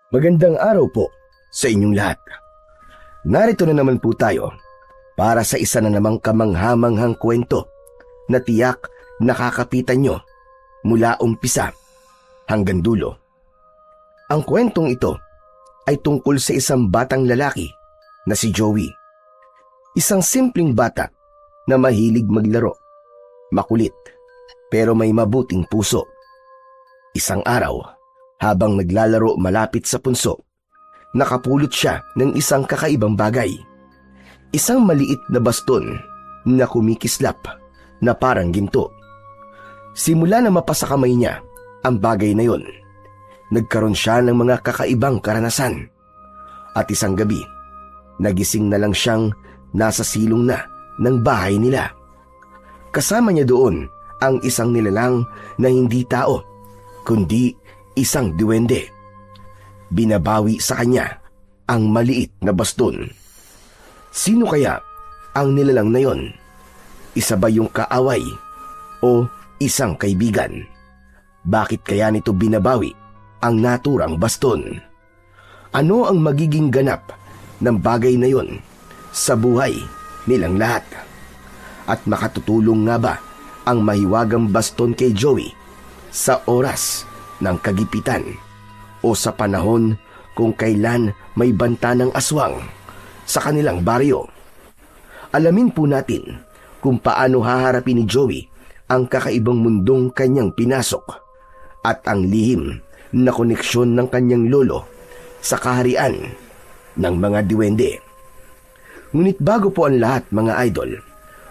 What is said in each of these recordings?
Magandang araw po sa inyong lahat. Narito na naman po tayo para sa isa na namang kamanghamanghang kwento na tiyak nakakapitan nyo mula umpisa hanggang dulo. Ang kwentong ito ay tungkol sa isang batang lalaki na si Joey. Isang simpleng bata na mahilig maglaro, makulit, pero may mabuting puso. Isang araw, habang naglalaro malapit sa punso, nakapulot siya ng isang kakaibang bagay. Isang maliit na baston na kumikislap na parang ginto. Simula na mapasa kamay niya ang bagay na yon, nagkaroon siya ng mga kakaibang karanasan. At isang gabi, nagising na lang siyang nasa silong na ng bahay nila. Kasama niya doon ang isang nilalang na hindi tao, kundi isang duwende. Binabawi sa kanya ang maliit na baston. Sino kaya ang nilalang na yon? Isa ba yung kaaway o isang kaibigan? Bakit kaya nito binabawi ang naturang baston? Ano ang magiging ganap ng bagay na yon sa buhay nilang lahat? At makatutulong nga ba ang mahiwagang baston kay Joey sa oras ng kagipitan o sa panahon kung kailan may banta ng aswang sa kanilang baryo? Alamin po natin kung paano haharapin ni Joey ang kakaibang mundong kanyang pinasok at ang lihim na koneksyon ng kanyang lolo sa kaharian ng mga diwende. Ngunit bago po ang lahat, mga idol,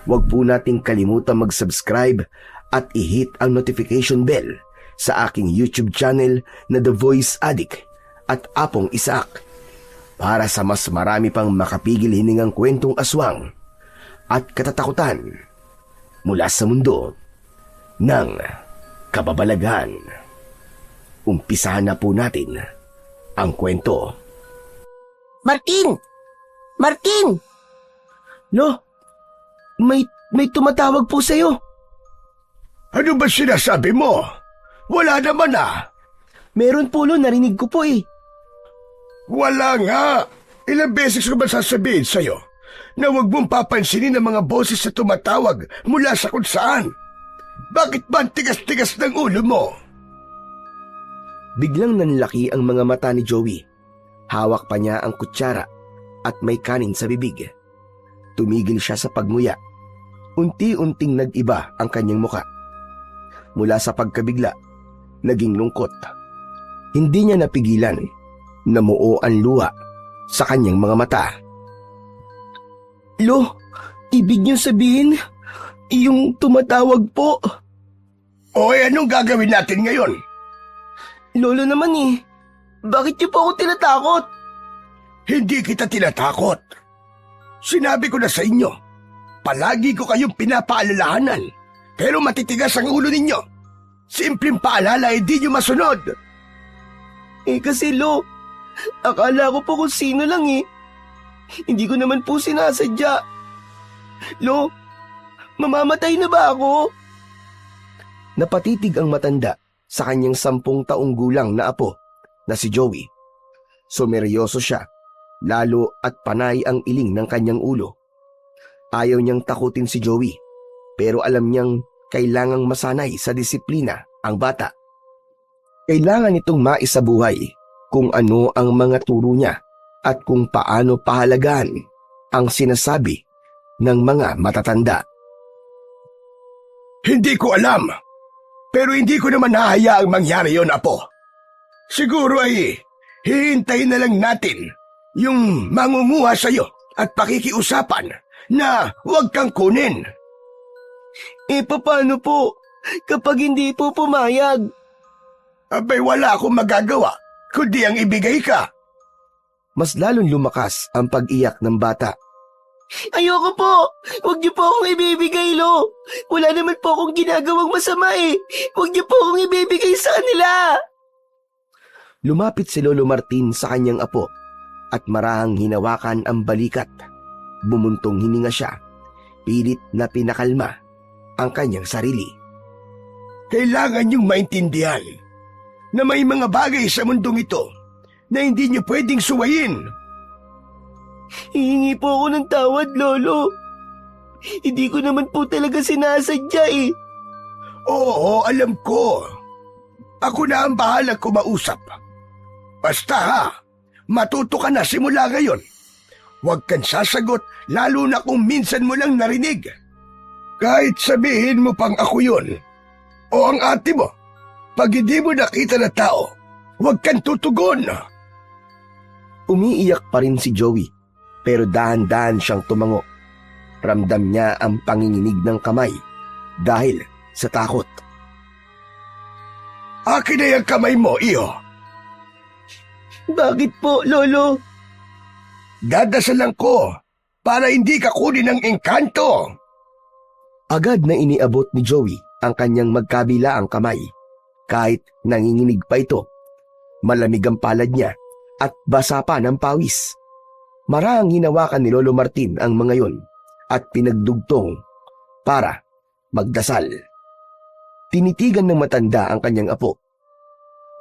huwag po nating kalimutan mag-subscribe at i-hit ang notification bell sa aking YouTube channel na The Voice Addict at Apong Isaac para sa mas marami pang makapigil hiningang kwentong aswang at katatakutan mula sa mundo ng kababalaghan. Umpisahan na po natin ang kwento. Martin! Martin! Lo, may tumatawag po sa'yo. Ano ba sinasabi mo? Wala naman ah. Meron po, Lo, narinig ko po eh. Wala nga. Ilang beses ko ba sasabihin sa'yo na huwag mong papansinin ang mga boses na tumatawag mula sa kung saan? Bakit ba ang tigas-tigas ng ulo mo? Biglang nanlaki ang mga mata ni Joey. Hawak pa niya ang kutsara at may kanin sa bibig. Tumigil siya sa pagmuya. Unti-unting nag-iba ang kanyang muka. Mula sa pagkabigla, naging lungkot. Hindi niya napigilan. Namuo ang luha sa kanyang mga mata. Lo, ibig niyo sabihin, yung tumatawag po. O anong gagawin natin ngayon? Lolo naman eh, bakit niyo po ako tinatakot? Hindi kita tinatakot. Sinabi ko na sa inyo, palagi ko kayong pinapaalalahanan, pero matitigas ang ulo ninyo. Simpleng paalala hindi nyo masunod. Eh kasi Lo, akala ko po kung sino lang eh. Hindi ko naman po sinasadya. Lo, mamamatay na ba ako? Napatitig ang matanda sa kanyang 10 taong gulang na apo na si Joey. Sumeryoso siya, lalo at panay ang iling ng kanyang ulo. Ayaw niyang takutin si Joey, pero alam niyang kailangang masanay sa disiplina ang bata. Kailangan itong maisabuhay kung ano ang mga turo niya at kung paano pahalagaan ang sinasabi ng mga matatanda. Hindi ko alam, pero hindi ko naman hahayaang mangyari yon, apo. Siguro ay hihintayin na lang natin yung mangunguha sa'yo at pakikiusapan na huwag kang kunin. Eh paano po kapag hindi po pumayag? Abay wala akong magagawa kundi ang ibigay ka. Mas lalong lumakas ang pag-iyak ng bata. Ayoko po! Huwag niyo po akong ibibigay, Lo! Wala naman po akong ginagawang masama eh! Huwag niyo po akong ibibigay sa kanila! Lumapit si Lolo Martin sa kanyang apo at marahang hinawakan ang balikat. Bumuntong hininga siya, pilit na pinakalma ang kanyang sarili. Kailangan niyong maintindihan na may mga bagay sa mundong ito na hindi niyo pwedeng suwayin. Hihingi po ako ng tawad, Lolo. Hindi ko naman po talaga sinasadya eh. Oo, alam ko. Ako na ang bahala kumausap. Basta ha, matuto ka na simula ngayon. Huwag kang sasagot lalo na kung minsan mo lang narinig. Kahit sabihin mo pang ako yun o ang ate mo, pag hindi mo nakita na tao, huwag kang tutugon. Umiiyak pa rin si Joey, pero dahan-dahan siyang tumango. Ramdam niya ang panginginig ng kamay dahil sa takot. Akin na yung kamay mo, iyo. Bakit po, Lolo? Dadasalan ko para hindi ka kunin ng engkanto. Agad na iniabot ni Joey ang kanyang magkabila ang kamay. Kahit nanginginig pa ito, malamig ang palad niya at basa pa ng pawis. Marahang hinawakan ni Lolo Martin ang mga yon at pinagdugtong para magdasal. Tinitigan ng matanda ang kanyang apo.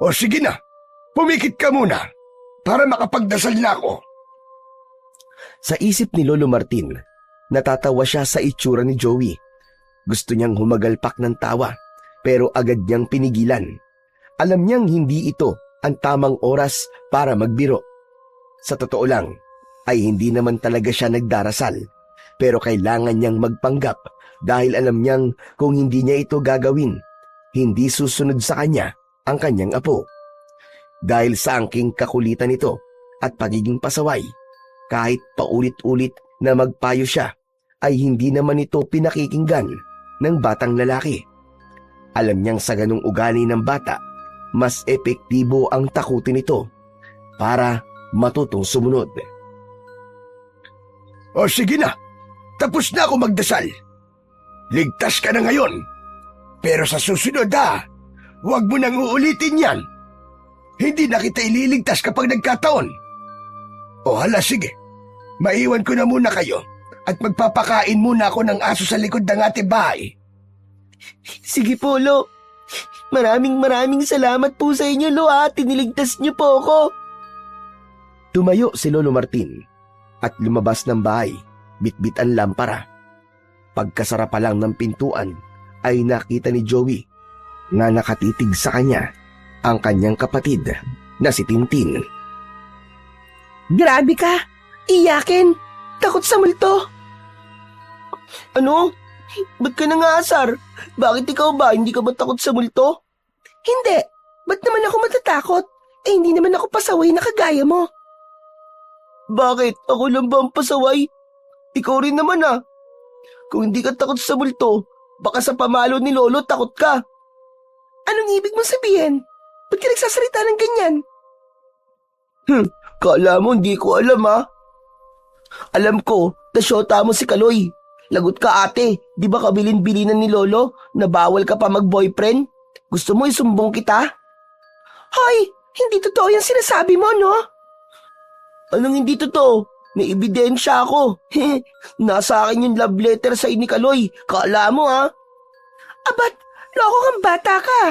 O sige na, pumikit ka muna para makapagdasal na ako. Sa isip ni Lolo Martin, natatawa siya sa itsura ni Joey. Gusto niyang humagalpak ng tawa pero agad niyang pinigilan. Alam niyang hindi ito ang tamang oras para magbiro. Sa totoo lang, ay hindi naman talaga siya nagdarasal. Pero kailangan niyang magpanggap dahil alam niyang kung hindi niya ito gagawin, hindi susunod sa kanya ang kanyang apo. Dahil sa angking kakulitan nito at pagiging pasaway, kahit paulit-ulit na magpayo siya, ay hindi naman ito pinakikinggan ng batang lalaki. Alam niyang sa ganung ugali ng bata, mas epektibo ang takutin nito para matutong sumunod. O sige na, tapos na ako magdasal. Ligtas ka na ngayon. Pero sa susunod huwag mo nang uulitin yan. Hindi na kita ililigtas kapag nagkataon. O hala sige, maiwan ko na muna kayo at magpapakain muna ako ng aso sa likod ng ating bahay. Sige po, Lo. Maraming salamat po sa inyo, Lo, ha. Tiniligtas niyo po ako. Tumayo si Lolo Martin at lumabas ng bahay, bitbit ang lampara. Pagkasara pa lang ng pintuan ay nakita ni Joey na nakatitig sa kanya ang kanyang kapatid na si Tintin. Grabe ka! Iyakin! Takot sa multo! Ano? Ba't ka nangasar? Bakit ikaw ba? Hindi ka ba takot sa multo? Hindi. Ba't naman ako matatakot? Eh hindi naman ako pasaway na kagaya mo. Bakit? Ako lang ba ang pasaway? Ikaw rin naman ah. Kung hindi ka takot sa multo, baka sa pamalo ni Lolo takot ka. Anong ibig mong sabihin? Ba't ka nagsasalita ng ganyan? Kala mo hindi ko alam ah. Alam ko, nasyota mo si Kaloy. Lagot ka ate, di ba kabilin-bilinan ni Lolo na bawal ka pa mag-boyfriend? Gusto mo isumbong kita? Hoy, hindi totoo yung sinasabi mo, no? Anong hindi totoo? May ebidensya ako. Nasa akin yung love letter sa ni Kaloy. Kala mo ha? Abat, loko kang bata ka.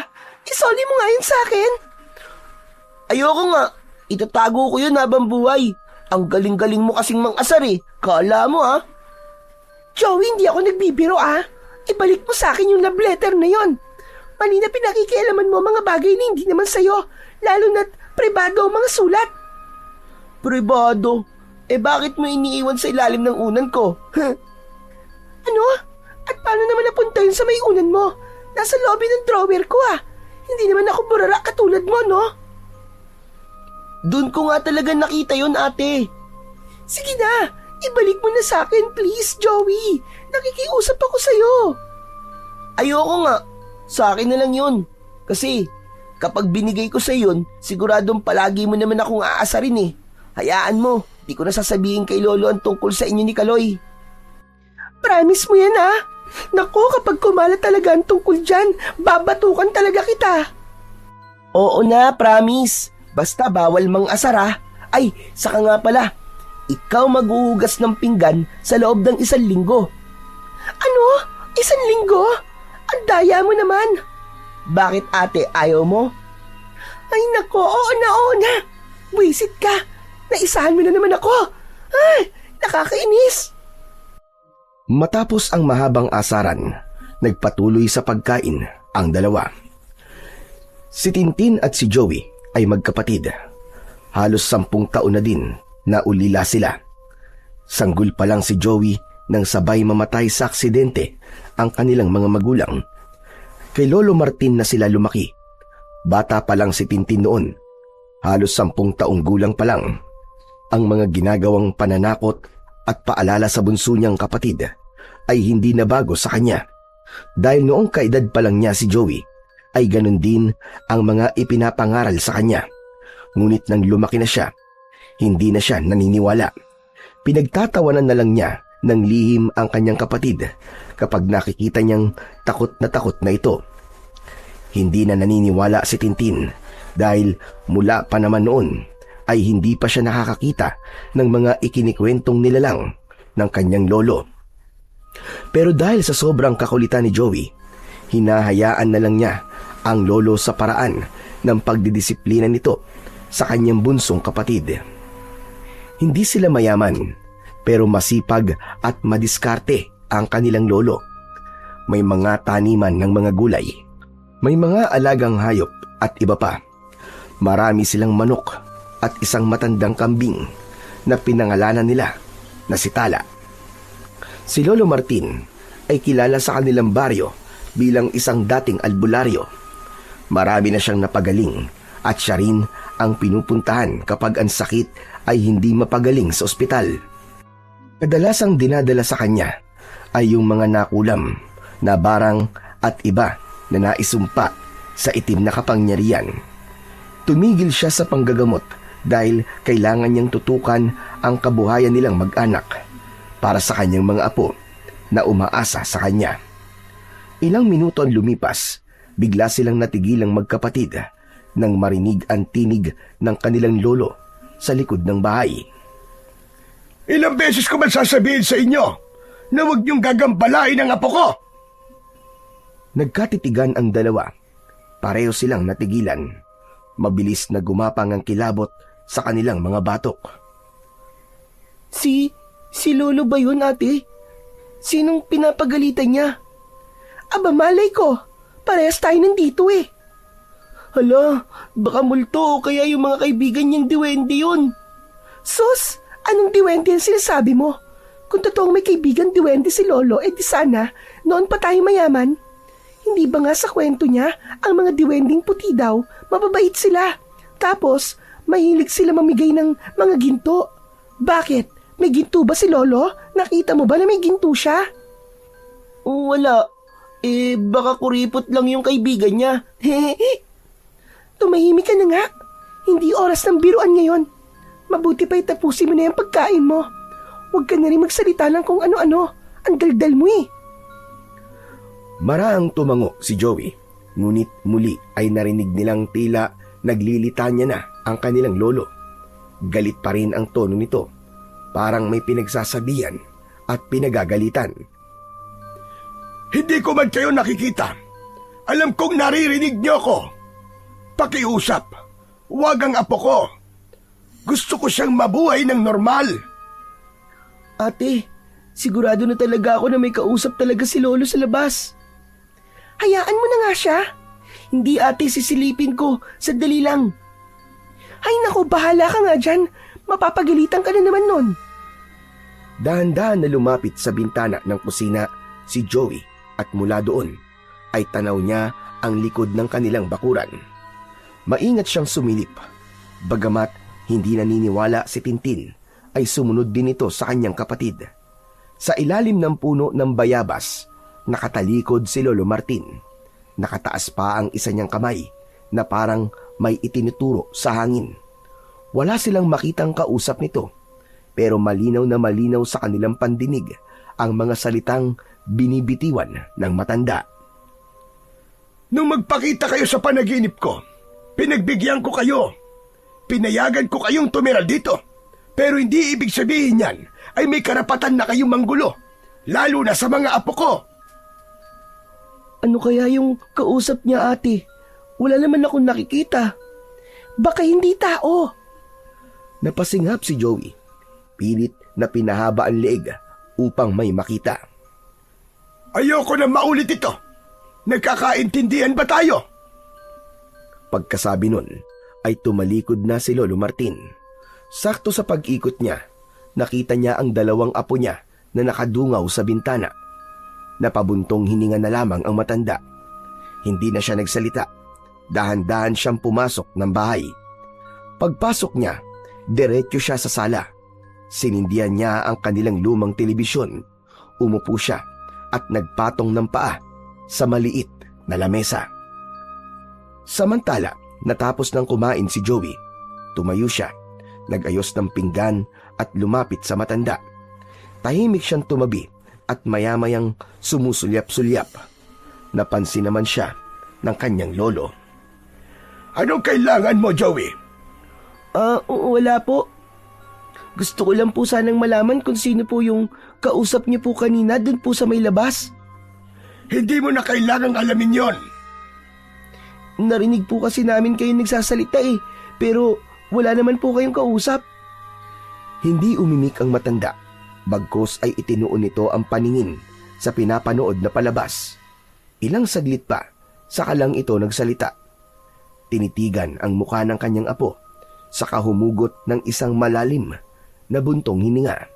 Isoli mo nga yun sa akin. Ayoko nga. Itatago ko yun habang buhay. Ang galing-galing mo kasing mang-asar eh. Kala mo ha? Joey, hindi ako nagbibiro ah. Ibalik mo sa akin yung love letter na yon. Mali na pinakikialaman mo mga bagay na hindi naman sa'yo. Lalo na't pribado ang mga sulat. Pribado? Eh bakit mo iniiwan sa ilalim ng unan ko? Ano? At paano naman napunta yun sa may unan mo? Nasa lobby ng drawer ko ah. Hindi naman ako burara katulad mo, no? Doon ko nga talaga nakita yun, ate. Sige na, ibalik mo na sa akin, please, Joey. Nakikiusap ako sa'yo. Ayoko nga. Sa akin na lang yun. Kasi kapag binigay ko sa yun, siguradong palagi mo naman akong aasarin eh. Hayaan mo, di ko na sasabihin kay Lolo ang tungkol sa inyo ni Kaloy. Promise mo yan ah. Naku, kapag kumalat talaga ang tungkol dyan, babatukan talaga kita. Oo na, promise. Basta bawal mang asara. Ay, saka nga pala, ikaw maghuhugas ng pinggan sa loob ng 1 linggo. Ano? 1 linggo? Ang daya mo naman. Bakit ate, ayaw mo? Ay nako, oo na. Buisit ka! Naisahan mo na naman ako! Ay, nakakainis! Matapos ang mahabang asaran, nagpatuloy sa pagkain ang dalawa. Si Tintin at si Joey ay magkapatid. Halos 10 taon na din na ulila sila. Sanggol pa lang si Joey nang sabay mamatay sa aksidente ang kanilang mga magulang. Kay Lolo Martin na sila lumaki. Bata pa lang si Tintin noon. Halos 10 taong gulang pa lang. Ang mga ginagawang pananakot at paalala sa bunso niyang kapatid ay hindi na bago sa kanya. Dahil noong kaedad pa lang niya si Joey, ay ganun din ang mga ipinapangaral sa kanya. Ngunit nang lumaki na siya, hindi na siya naniniwala. Pinagtatawanan na lang niya ng lihim ang kanyang kapatid kapag nakikita niyang takot na ito. Hindi na naniniwala si Tintin dahil mula pa naman noon ay hindi pa siya nakakakita ng mga ikinikwentong nilalang ng kanyang lolo. Pero dahil sa sobrang kakulitan ni Joey, hinahayaan na lang niya ang lolo sa paraan ng pagdidisiplina nito sa kanyang bunsong kapatid. Hindi sila mayaman, pero masipag at madiskarte ang kanilang lolo. May mga taniman ng mga gulay, may mga alagang hayop at iba pa. Marami silang manok at isang matandang kambing na pinangalanan nila na si Tala. Si Lolo Martin ay kilala sa kanilang baryo bilang isang dating albularyo. Marami na siyang napagaling at siya rin ang pinupuntahan kapag ang sakit ay hindi mapagaling sa ospital. Kadalasang dinadala sa kanya ay yung mga nakulam na barang at iba na naisumpa sa itim na kapangyarihan. Tumigil siya sa panggagamot dahil kailangan niyang tutukan ang kabuhayan nilang mag-anak para sa kanyang mga apo na umaasa sa kanya. Ilang minuto ang lumipas, bigla silang natigilang magkapatid nang marinig ang tinig ng kanilang lolo sa likod ng bahay. Ilang beses ko man sasabihin sa inyo na huwag niyong gagambalain ang apo ko? Nagkatitigan ang dalawa. Pareho silang natigilan. Mabilis na gumapang ang kilabot sa kanilang mga batok. Si Lolo ba yun, ate? Sinong pinapagalitan niya? Aba, malay ko. Parehas tayo nandito eh. Hala, baka multo o kaya yung mga kaibigan niyang diwende yun. Sus, anong diwende ang sinasabi mo? Kung totoong may kaibigan diwende si Lolo, di sana, noon pa tayo mayaman. Hindi ba nga sa kwento niya, ang mga diwending puti daw, mababait sila. Tapos, mahilig sila mamigay ng mga ginto. Bakit? May ginto ba si Lolo? Nakita mo ba na may ginto siya? Wala. Baka kuripot lang yung kaibigan niya. Tumahimik ka na nga. Hindi oras ng biruan ngayon. Mabuti pa itapusin mo na yung pagkain mo. Huwag ka na rin magsalita lang kung ano-ano. Ang daldal mo eh. Maraang tumango si Joey, ngunit muli ay narinig nilang tila naglilitanya na ang kanilang lolo. Galit pa rin ang tono nito, parang may pinagsasabihan at pinagagalitan. Hindi ko man kayo nakikita. Alam kong naririnig niyo ko. Pakiusap, huwag ang apo ko. Gusto ko siyang mabuhay ng normal. Ate, sigurado na talaga ako na may kausap talaga si Lolo sa labas. Hayaan mo na nga siya. Hindi ate, sisilipin ko. Sandali lang. Ay naku, bahala ka nga dyan. Mapapagalitan ka na naman nun. Dahan-dahan na lumapit sa bintana ng kusina si Joey at mula doon ay tanaw niya ang likod ng kanilang bakuran. Maingat siyang sumilip. Bagamat hindi naniniwala si Tintin, ay sumunod din ito sa kanyang kapatid. Sa ilalim ng puno ng bayabas, nakatalikod si Lolo Martin. Nakataas pa ang isa niyang kamay na parang may itinuturo sa hangin. Wala silang makitang kausap nito, pero malinaw na malinaw sa kanilang pandinig ang mga salitang binibitiwan ng matanda. Nung magpakita kayo sa panaginip ko, pinagbigyan ko kayo. Pinayagan ko kayong tumira dito. Pero hindi ibig sabihin yan ay may karapatan na kayong manggulo, lalo na sa mga apo ko. Ano kaya yung kausap niya, ate? Wala naman akong nakikita. Baka hindi tao. Napasingap si Joey. Pilit na pinahaba ang leeg upang may makita. Ayoko na maulit ito. Nagkakaintindihan ba tayo? Pagkasabi nun ay tumalikod na si Lolo Martin. Sakto sa pag-ikot niya, nakita niya ang dalawang apo niya na nakadungaw sa bintana. Napabuntong hininga na lamang ang matanda. Hindi na siya nagsalita. Dahan-dahan siyang pumasok ng bahay. Pagpasok niya, diretso siya sa sala. Sinindihan niya ang kanilang lumang telebisyon. Umupo siya at nagpatong ng paa sa maliit na lamesa. Samantala, natapos ng kumain si Joey, tumayo siya, nag-ayos ng pinggan at lumapit sa matanda. Tahimik siyang tumabi at maya-mayang sumusulyap-sulyap. Napansin naman siya ng kanyang lolo. Anong kailangan mo, Joey? Wala po. Gusto ko lang po sanang malaman kung sino po yung kausap niyo po kanina dun po sa may labas. Hindi mo na kailangang alamin yon. Narinig po kasi namin kayo nagsasalita pero wala naman po kayong kausap. Hindi umimik ang matanda, bagkus ay itinuon nito ang paningin sa pinapanood na palabas. Ilang saglit pa, saka lang ito nagsalita. Tinitigan ang mukha ng kanyang apo, saka humugot ng isang malalim na buntong hininga.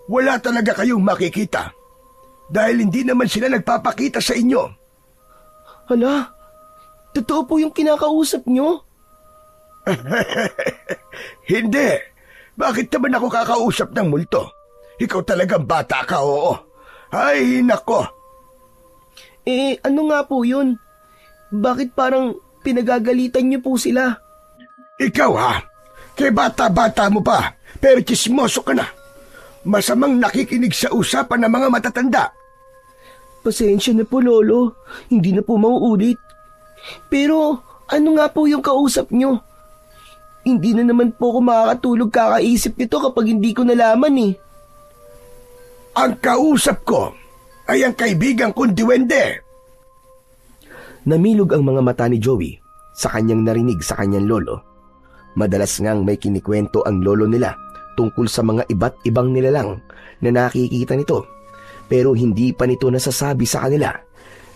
Wala talaga kayong makikita dahil hindi naman sila nagpapakita sa inyo. Hala, totoo po yung kinakausap nyo? Hindi. Bakit naman ako kakausap ng multo? Ikaw talagang bata ka, oo. Ay, nako. Ano nga po yun? Bakit parang pinagagalitan niyo po sila? Ikaw ha? Kay bata-bata mo pa, pero chismoso ka na. Masamang nakikinig sa usapan ng mga matatanda. Pasensya na po, Lolo. Hindi na po mauulit. Pero ano nga po yung kausap nyo? Hindi na naman po ako makakatulog kakaisip nito kapag hindi ko nalaman Ang kausap ko ay ang kaibigan kong duwende. Namilog ang mga mata ni Joey sa kanyang narinig sa kanyang lolo. Madalas ngang may kinikwento ang lolo nila tungkol sa mga iba't ibang nilalang na nakikita nito, pero hindi pa nito nasasabi sa kanila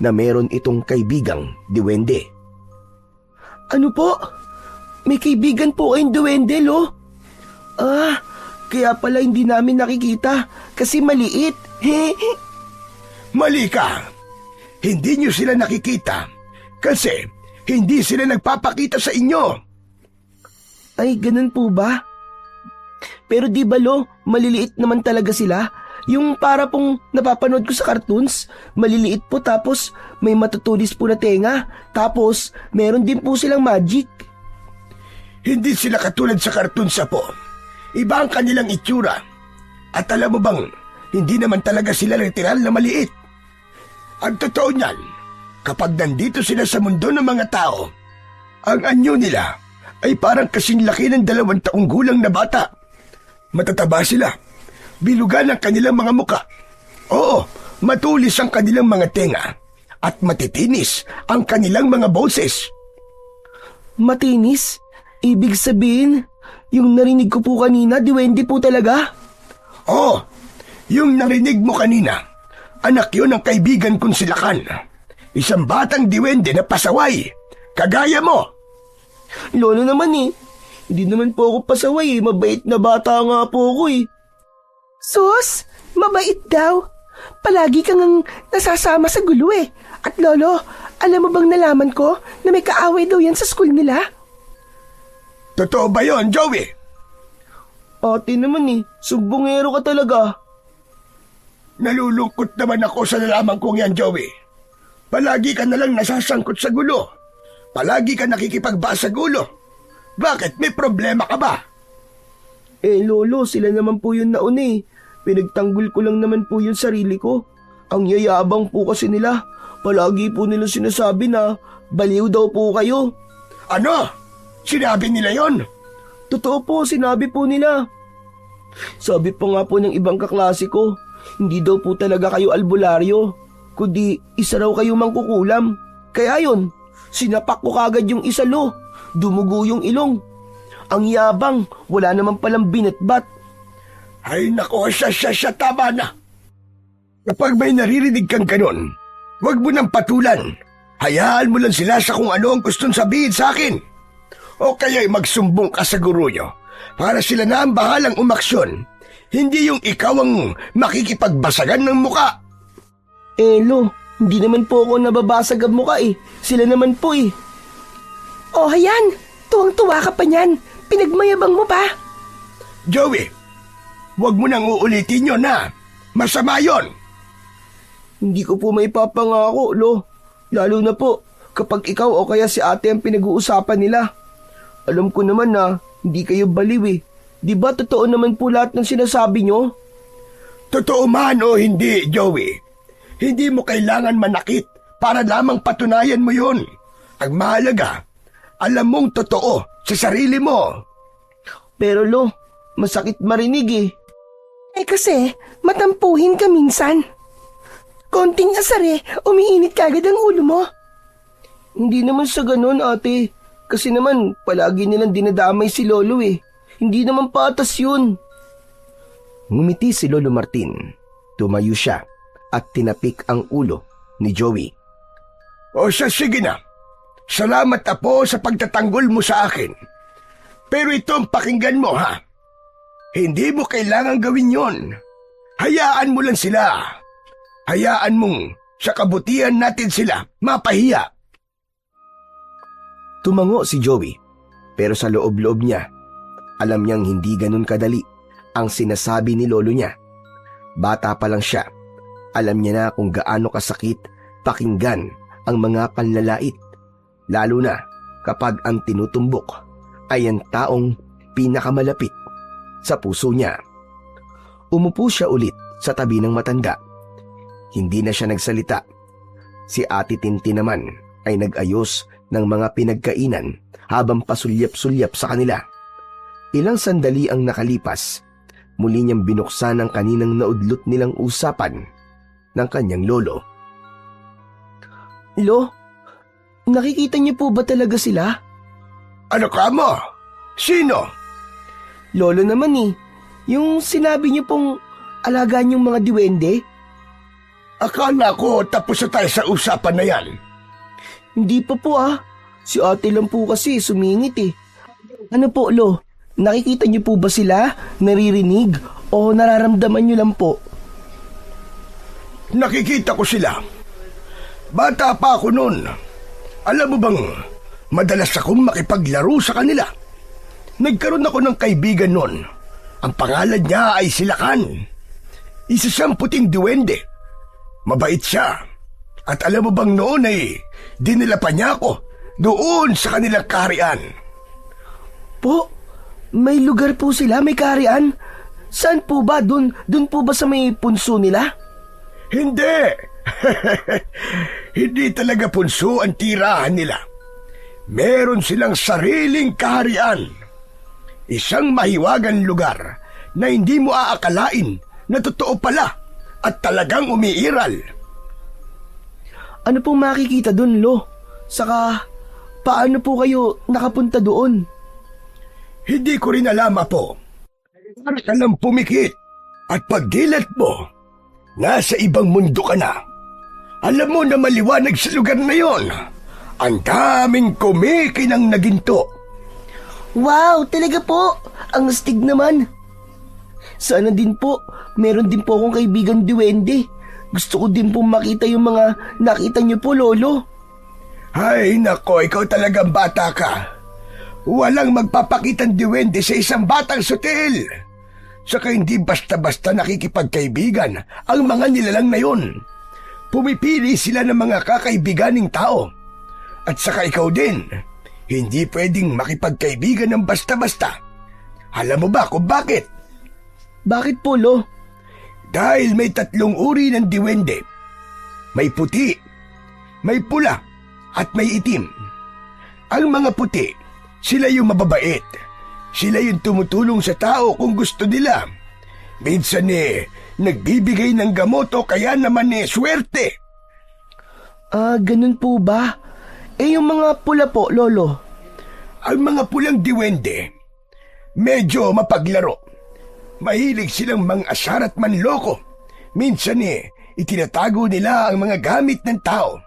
na meron itong kaibigang duwende. Ano po? May kaibigan po kayong duwende, Lo? Kaya pala hindi namin nakikita kasi maliit. Mali ka. Hindi nyo sila nakikita kasi hindi sila nagpapakita sa inyo. Ay, ganun po ba? Pero di ba, Lo, maliliit naman talaga sila? Yung para pong napapanood ko sa cartoons, maliliit po tapos may matutulis po na tenga, tapos meron din po silang magic. Hindi sila katulad sa cartoons, Apo. Iba ang kanilang itsura. At alam mo bang, hindi naman talaga sila literal na maliit. Ang totoo niyan, kapag nandito sila sa mundo ng mga tao, ang anyo nila ay parang kasing laki ng 2 taong gulang na bata. Matataba sila, bilugan ang kanilang mga muka. Oo, matulis ang kanilang mga tenga at matitinis ang kanilang mga boses. Matinis? Ibig sabihin, yung narinig ko po kanina, duwende po talaga? Oo, yung narinig mo kanina, anak yun ng kaibigan kong si Lakan. Isang batang diwende na pasaway, kagaya mo. Lolo naman hindi naman po ako pasaway mabait na bata nga po ako Sus, mabait daw. Palagi kang nasasama sa gulo At Lolo, alam mo bang nalaman ko na may kaaway daw yan sa school nila? Totoo ba yon, Joey? Ate naman sumbongero ka talaga. Nalulungkot naman ako sa nalaman kong yan, Joey. Palagi ka nalang nasasangkot sa gulo. Palagi ka nakikipagbasa sa gulo. Bakit? May problema ka ba? Lolo, sila naman po yun nauna Pinagtanggol ko lang naman po yung sarili ko. Ang yayabang po kasi nila. Palagi po nila sinasabi na baliw daw po kayo. Ano? Sinabi nila yon? Totoo po, sinabi po nila. Sabi pa nga po ng ibang kaklase ko, hindi daw po talaga kayo albularyo, kundi isa raw kayo mangkukulam. Kaya yun, sinapak ko kagad yung isa, Lo. Dumugo yung ilong. Ang yabang, wala naman palang binatbat. Ay nako, siya, tama na. Kapag may naririnig kang ganon, huwag mo nang patulan. Hayaan mo lang sila sa kung ano ang gustong sabihin sa akin. O kaya'y magsumbong ka sa guro nyo para sila na ang bahalang umaksyon. Hindi yung ikaw ang makikipagbasagan ng muka. Lo, hindi naman po ako nababasag ang mukha eh. Sila naman po eh. Oh, hayan! Tuwang-tuwa ka pa niyan. Pinagmayabang mo pa. Joey, huwag mo nang uulitin yun na. Masama yun. Hindi ko po may papangako, Lo. Lalo na po kapag ikaw o kaya si ate ang pinag-uusapan nila. Alam ko naman na hindi kayo baliw eh. Di ba totoo naman po lahat ng sinasabi nyo? Totoo man o hindi, Joey. Hindi mo kailangan manakit para lamang patunayan mo yun. Ang mahalaga, alam mong totoo sa sarili mo. Pero Lo, masakit marinig eh. Kasi matampuhin ka minsan. Konting asar umiinit kagad ang ulo mo. Hindi naman sa ganun, ate. Kasi naman, palagi nilang dinadamay si Lolo eh. Hindi naman patas yun. Ngumiti si Lolo Martin. Tumayo siya at tinapik ang ulo ni Joey. O sige na. Salamat apo sa pagtatanggol mo sa akin. Pero ito ang pakinggan mo ha. Hindi mo kailangan gawin yon. Hayaan mo lang sila. Hayaan mong sa kabutihan natin sila mapahiya. Tumango si Joey, pero sa loob-loob niya, alam niyang hindi ganun kadali ang sinasabi ni lolo niya. Bata pa lang siya, alam niya na kung gaano kasakit pakinggan ang mga panlalait, lalo na kapag ang tinutumbok ay ang taong pinakamalapit sa puso niya. Umupo siya ulit sa tabi ng matanda. Hindi na siya nagsalita. Si Ate Tintin naman ay nag-ayos ng mga pinagkainan habang pasulyap-sulyap sa kanila. Ilang sandali ang nakalipas, muli niyang binuksan ang kaninang naudlot nilang usapan ng kanyang lolo. Lo, nakikita niyo po ba talaga sila? Ano ka mo? Sino? Lolo naman eh, yung sinabi niyo pong alagaan yung mga diwende. Akala ko tapos na tayo sa usapan na yan. Hindi pa po Si ate lang po kasi sumingit eh. Ano po, Lo? Nakikita niyo po ba sila? Naririnig? O nararamdaman niyo lang po? Nakikita ko sila. Bata pa ako noon. Alam mo bang, madalas akong makipaglaro sa kanila. Nagkaroon ako ng kaibigan noon. Ang pangalan niya ay Silakan. Isa siyang puting duwende. Mabait siya. At alam mo bang noon ay dinala pa niya ako doon sa kanilang kaharian. Po, may lugar po sila, may kaharian? Saan po ba? Doon po ba sa may punso nila? Hindi. Hindi talaga punso ang tirahan nila. Meron silang sariling kaharian. Isang mahiwagang lugar na hindi mo aakalain na totoo pala at talagang umiiral. Ano pong makikita doon, Lo? Saka, paano po kayo nakapunta doon? Hindi ko rin alam, Apo. Para ka lang pumikit at pagdilat mo, nasa ibang mundo ka na. Alam mo na maliwanag sa lugar na yon. Ang daming kumikinang na ginto. Wow, talaga po! Ang astig naman. Sana din po, meron din po akong kaibigan duwende. Gusto ko din po makita yung mga nakita niyo po, Lolo. Ay, nako, ikaw talagang bata ka. Walang magpapakitang duwende sa isang batang sutil. Saka hindi basta-basta nakikipagkaibigan ang mga nilalang na yun. Pumipili sila ng mga kakaibiganing tao. At saka ikaw din, hindi pwedeng makipagkaibigan ng basta-basta. Alam mo ba kung bakit? Bakit po, Lo? Dahil may 3 uri ng diwende. May puti, may pula, at may itim. Ang mga puti, sila yung mababait. Sila yung tumutulong sa tao kung gusto nila. Minsan nagbibigay ng gamot o kaya naman swerte. Ganun po ba? Yung mga pula po, Lolo. Ang mga pulang diwende, medyo mapaglaro. Mahilig silang mang-asar at manloko. Minsan itinatago nila ang mga gamit ng tao.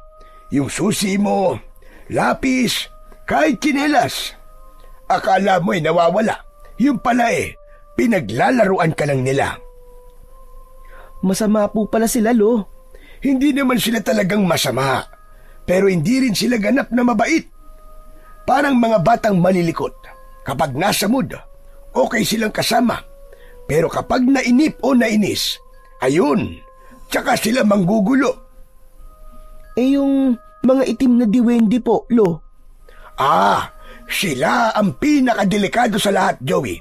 Yung susi mo, lapis, kahit tsinelas. Akala mo'y nawawala. Yung pala pinaglalaruan ka lang nila. Masama po pala sila, Lo. Hindi naman sila talagang masama, pero hindi rin sila ganap na mabait. Parang mga batang malilikot. Kapag nasa mood, okay silang kasama. Pero kapag nainip o nainis, ayun, tsaka sila manggugulo. Yung mga itim na diwende po, Lo. Sila ang pinakadelikado sa lahat, Joey.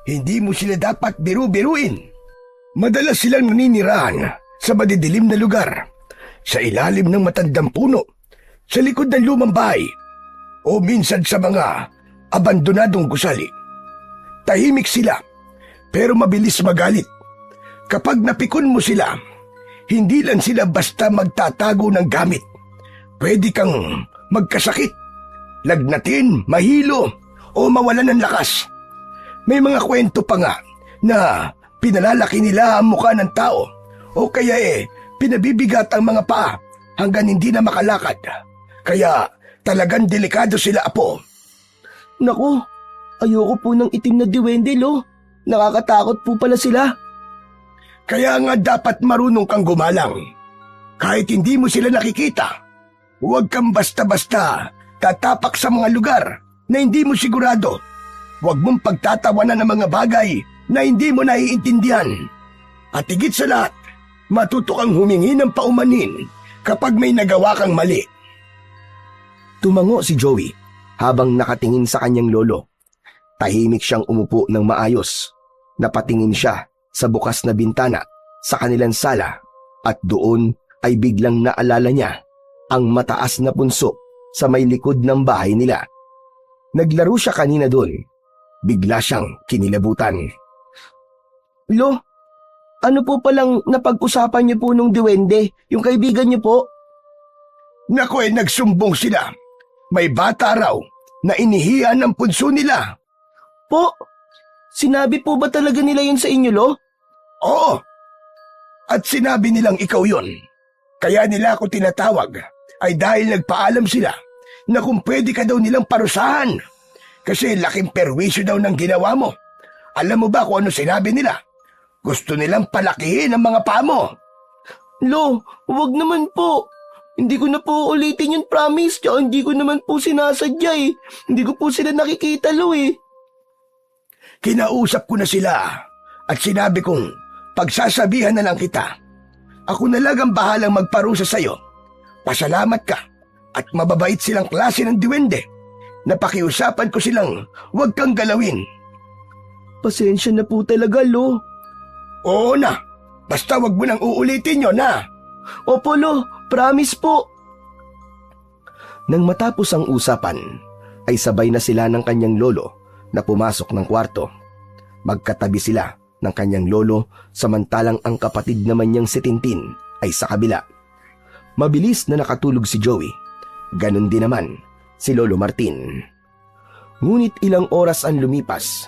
Hindi mo sila dapat biru-biruin. Madalas silang naninirahan sa madidilim na lugar, sa ilalim ng matandang puno, sa likod ng lumang bahay, o minsan sa mga abandonadong gusali. Tahimik sila, pero mabilis magalit. Kapag napikon mo sila, hindi lang sila basta magtatago ng gamit. Pwede kang magkasakit, lagnatin, mahilo, o mawalan ng lakas. May mga kwento pa nga na pinalalaki nila ang mukha ng tao o kaya pinabibigat ang mga paa hanggang hindi na makalakad. Kaya talagang delikado sila, Apo. Naku, ayoko po ng itim na diwende, Lo. Nakakatakot po pala sila. Kaya nga dapat marunong kang gumalang. Kahit hindi mo sila nakikita, huwag kang basta-basta tatapak sa mga lugar na hindi mo sigurado. Huwag mong pagtatawanan ng mga bagay na hindi mo naiintindihan. At higit sa lahat, matuto kang humingi ng paumanhin kapag may nagawa kang mali. Tumango si Joey habang nakatingin sa kanyang lolo. Tahimik siyang umupo ng maayos. Napatingin siya sa bukas na bintana sa kanilang sala at doon ay biglang naalala niya ang mataas na punso sa may likod ng bahay nila. Naglaro siya kanina doon. Bigla siyang kinilabutan. Lo, ano po palang napag-usapan niyo po nung diwende, yung kaibigan niyo po? Naku, nagsumbong sila. May bata raw na inihiyan ng punso nila. Po, sinabi po ba talaga nila yun sa inyo, Lo? Oo. At sinabi nilang ikaw yon. Kaya nila ako tinatawag ay dahil nagpaalam sila na kung pwede ka daw nilang parusahan. Kasi laking perwisyo daw ng ginawa mo. Alam mo ba kung ano sinabi nila? Gusto nilang palakihin ang mga paa mo. Lo, huwag naman po. Hindi ko na po ulitin yung promise, tsaka hindi ko naman po sinasadya eh. Hindi ko po sila nakikita, Lo eh. Kinausap ko na sila at sinabi kong pagsasabihan na lang kita. Ako na lang ang bahalang magparusa sa'yo. Pasalamat ka at mababait silang klase ng diwende. Napakiusapan ko silang huwag kang galawin. Pasensya na po talaga, Lo. Oo na, basta huwag mo nang uulitin yun, ha? Opo, Lo, promise po. Nang matapos ang usapan, ay sabay na sila ng kanyang lolo na pumasok ng kwarto. Magkatabi sila ng kanyang lolo samantalang ang kapatid naman niyang si Tintin ay sa kabila. Mabilis na nakatulog si Joey. Ganon din naman si Lolo Martin. Ngunit ilang oras ang lumipas,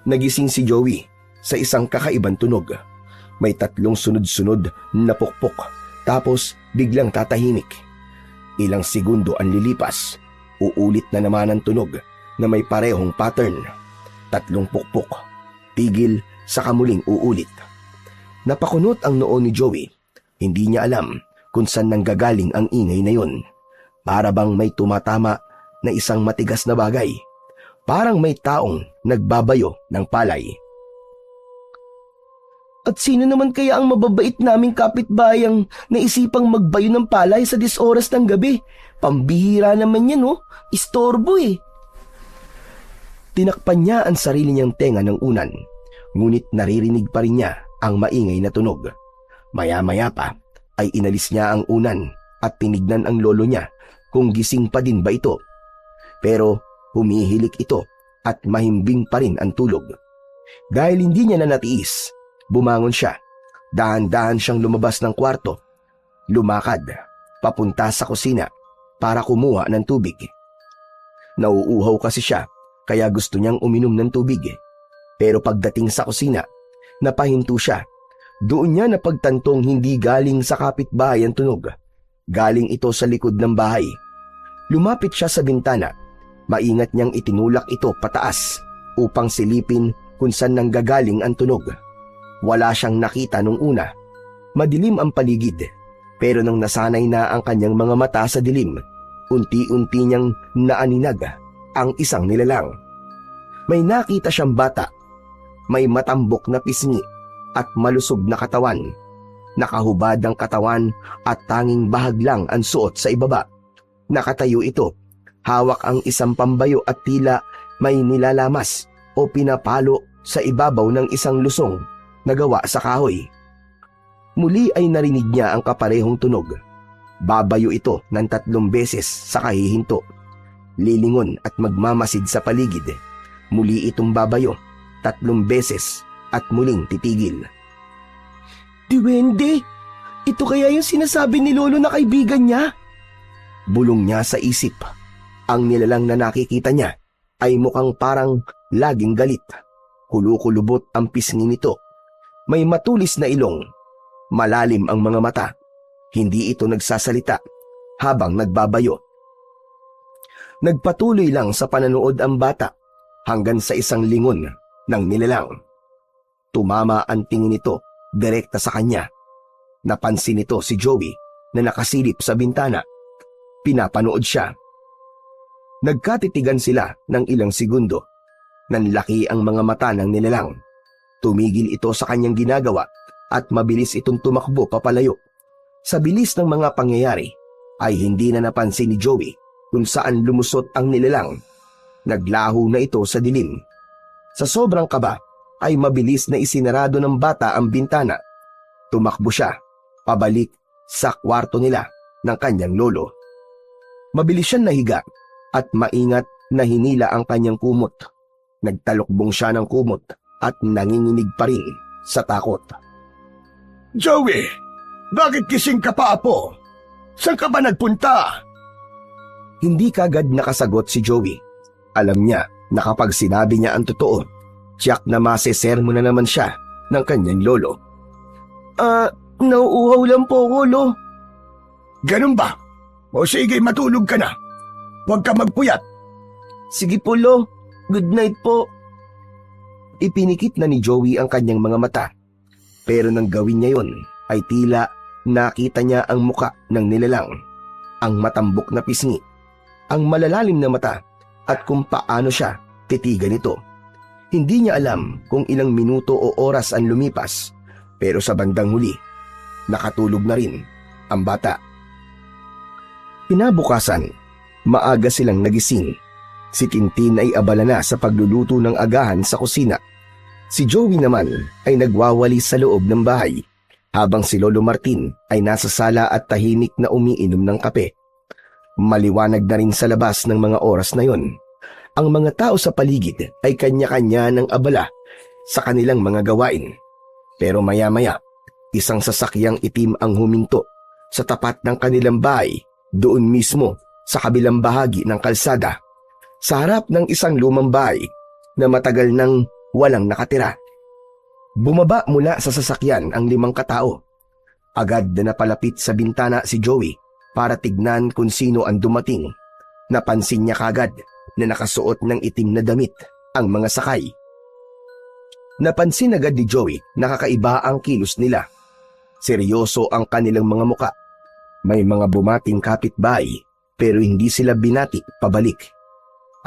nagising si Joey sa isang kakaibang tunog. May 3 sunod-sunod na pukpok, tapos biglang tatahimik. Ilang segundo ang lilipas, uulit na naman ang tunog na may parehong pattern. 3 pukpok, tigil, saka muling uulit. Napakunot ang noo ni Joey. Hindi niya alam kung saan nanggagaling ang ingay na yon. Para bang may tumatama na isang matigas na bagay. Parang may taong nagbabayo ng palay. At sino naman kaya ang mababait naming kapitbayang naisipang magbayo ng palay sa 10 oras ng gabi? Pambihira naman yan, oh. Istorbo eh. Tinakpan niya ang sarili niyang tenga ng unan, ngunit naririnig pa rin niya ang maingay na tunog. Maya-maya pa ay inalis niya ang unan at tinignan ang lolo niya kung gising pa din ba ito. Pero humihilik ito at mahimbing pa rin ang tulog. Dahil hindi niya na natiis, bumangon siya. Dahan-dahan siyang lumabas ng kwarto. Lumakad papunta sa kusina para kumuha ng tubig. Nauuhaw kasi siya kaya gusto niyang uminom ng tubig. Pero pagdating sa kusina, napahinto siya. Doon niya napagtantong hindi galing sa kapitbahay ang tunog. Galing ito sa likod ng bahay. Lumapit siya sa bintana. Maingat niyang itinulak ito pataas upang silipin kung saan nanggagaling ang tunog. Wala siyang nakita nung una. Madilim ang paligid. Pero nang nasanay na ang kanyang mga mata sa dilim, unti-unti niyang naaninag ang isang nilalang. May nakita siyang bata. May matambok na pisngi at malusog na katawan. Nakahubad ang katawan at tanging bahag lang ang suot sa ibaba. Nakatayo ito. Hawak ang isang pambayo at tila may nilalamas o pinapalo sa ibabaw ng isang lusong na gawa sa kahoy. Muli ay narinig niya ang kaparehong tunog. Babayo ito ng 3 beses sa kahihinto. Lilingon at magmamasid sa paligid. Muli itong babayo 3 beses at muling titigil. Duwende! Ito kaya yung sinasabi ni Lolo na kaibigan niya? Bulong niya sa isip. Ang nilalang na nakikita niya ay mukhang parang laging galit. Kulukulubot ang pisngi nito. May matulis na ilong. Malalim ang mga mata. Hindi ito nagsasalita habang nagbabayo. Nagpatuloy lang sa panonood ang bata hanggang sa isang lingon ng nilalang. Tumama ang tingin nito direkta sa kanya. Napansin nito si Joey na nakasilip sa bintana. Pinapanood siya. Nagkatitigan sila ng ilang segundo. Nanlaki ang mga mata ng nilalang. Tumigil ito sa kanyang ginagawa at mabilis itong tumakbo papalayo. Sa bilis ng mga pangyayari ay hindi na napansin ni Joey kung saan lumusot ang nilalang. Naglaho na ito sa dilim. Sa sobrang kaba ay mabilis na isinarado ng bata ang bintana. Tumakbo siya pabalik sa kwarto nila ng kanyang lolo. Mabilis siyang nahiga at maingat na hinila ang kanyang kumot. Nagtalokbong siya ng kumot at nanginginig pa rin sa takot. Joey, bakit gising ka pa, apo? Saan ka ba nagpunta? Hindi kagad nakasagot si Joey. Alam niya na kapag sinabi niya ang totoo, tiyak na masesermo na naman siya ng kanyang lolo. Nauuhaw lang po ako, Lo. Ganun ba? O sige, matulog ka na. Huwag ka magpuyat. Sige po, Lo. Good night po. Ipinikit na ni Joey ang kanyang mga mata. Pero nang gawin niya yon, ay tila nakita niya ang muka ng nilalang. Ang matambok na pisngi, ang malalalim na mata at kung paano siya titigan ito. Hindi niya alam kung ilang minuto o oras ang lumipas, pero sa bandang huli, nakatulog na rin ang bata. Kinabukasan, maaga silang nagising. Si Tintin ay abala na sa pagluluto ng agahan sa kusina. Si Joey naman ay nagwawali sa loob ng bahay, habang si Lolo Martin ay nasa sala at tahimik na umiinom ng kape. Maliwanag na rin sa labas ng mga oras na yon. Ang mga tao sa paligid ay kanya-kanya ng abala sa kanilang mga gawain. Pero maya-maya, isang sasakyang itim ang huminto sa tapat ng kanilang bahay, doon mismo sa kabilang bahagi ng kalsada, sa harap ng isang lumang bahay na matagal nang walang nakatira. Bumaba mula sa sasakyan ang 5 katao. Agad na napalapit sa bintana si Joey para tignan kung sino ang dumating. Napansin niya kagad na nakasuot ng itim na damit ang mga sakay. Napansin agad ni Joey na kakaiba ang kilos nila. Seryoso ang kanilang mga muka. May mga bumating kapitbahay pero hindi sila binati pabalik.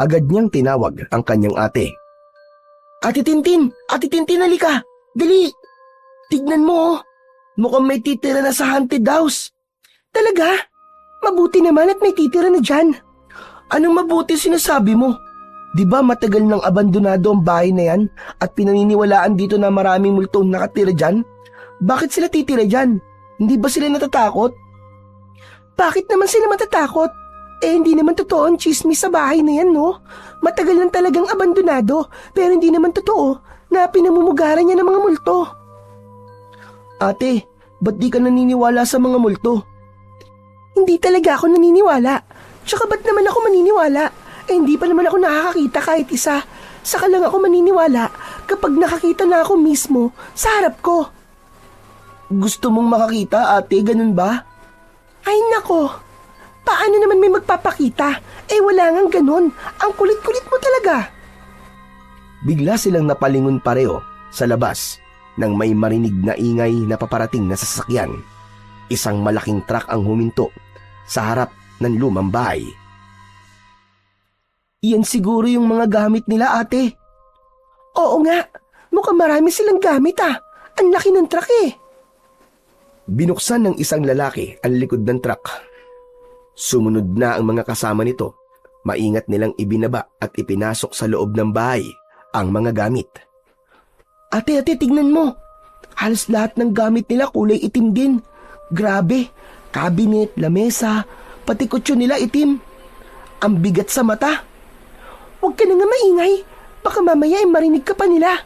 Agad niyang tinawag ang kanyang ate. Ate Tintin, halika. Dali. Tignan mo, mukhang may titira na sa haunted house. Talaga? Mabuti naman at may titira na dyan. Anong mabuti sinasabi mo? Di ba matagal nang abandonado ang bahay na yan at pinaniniwalaan dito na maraming multong nakatira dyan? Bakit sila titira dyan? Hindi ba sila natatakot? Bakit naman sila matatakot? Hindi naman totoo ang chismis sa bahay na yan, no? Matagal lang talagang abandonado, pero hindi naman totoo na pinamumugaran niya ng mga multo. Ate, ba't di ka naniniwala sa mga multo? Hindi talaga ako naniniwala. Tsaka ba't naman ako maniniwala? hindi pa naman ako nakakakita kahit isa. Saka lang ako maniniwala kapag nakakita na ako mismo sa harap ko. Gusto mong makakita, ate? Ganun ba? Ay nako, paano naman may magpapakita? Wala ngang ganun. Ang kulit-kulit mo talaga. Bigla silang napalingon pareho sa labas nang may marinig na ingay na paparating na sasakyan. Isang malaking truck ang huminto sa harap ng lumang bahay. Yan siguro yung mga gamit nila, ate. Oo nga, mukhang marami silang gamit Ang laki ng truck Binuksan ng isang lalaki ang likod ng truck. Sumunod na ang mga kasama nito. Maingat nilang ibinaba at ipinasok sa loob ng bahay ang mga gamit. Ate, tignan mo. Halos lahat ng gamit nila kulay itim din. Grabe, cabinet, lamesa, pati kutsyon nila itim. Ang bigat sa mata. Huwag ka na nga maingay. Baka mamaya marinig ka pa nila.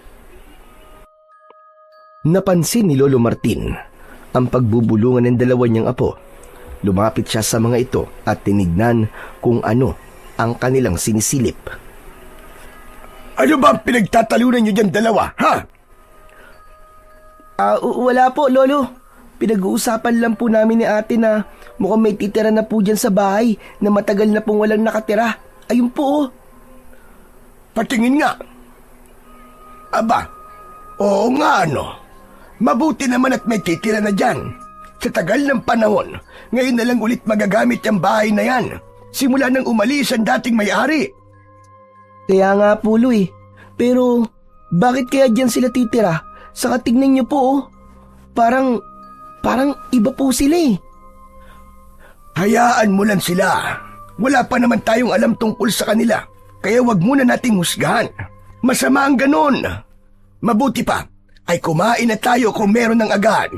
Napansin ni Lolo Martin ang pagbubulungan ng dalawa niyang apo. Lumapit siya sa mga ito at tinignan kung ano ang kanilang sinisilip. Ano ba ang pinagtatalunan niyo dyan dalawa, ha? Wala po, Lolo. Pinag-uusapan lang po namin ni ate na mukhang may titira na po dyan sa bahay na matagal na pong walang nakatira. Ayun po. Patingin nga. Aba, oo nga ano. Mabuti naman at may titira na dyan. Sa tagal ng panahon, ngayon na lang ulit magagamit ang bahay na yan. Simula nang umalis ang dating may-ari. Kaya nga po, Lu Pero, bakit kaya dyan sila titira? Saka tignan niyo po, Parang iba po sila Hayaan mo lang sila. Wala pa naman tayong alam tungkol sa kanila. Kaya wag muna nating husgahan. Masama ang ganon. Mabuti pa, ay kumain na tayo kung meron ng agahan.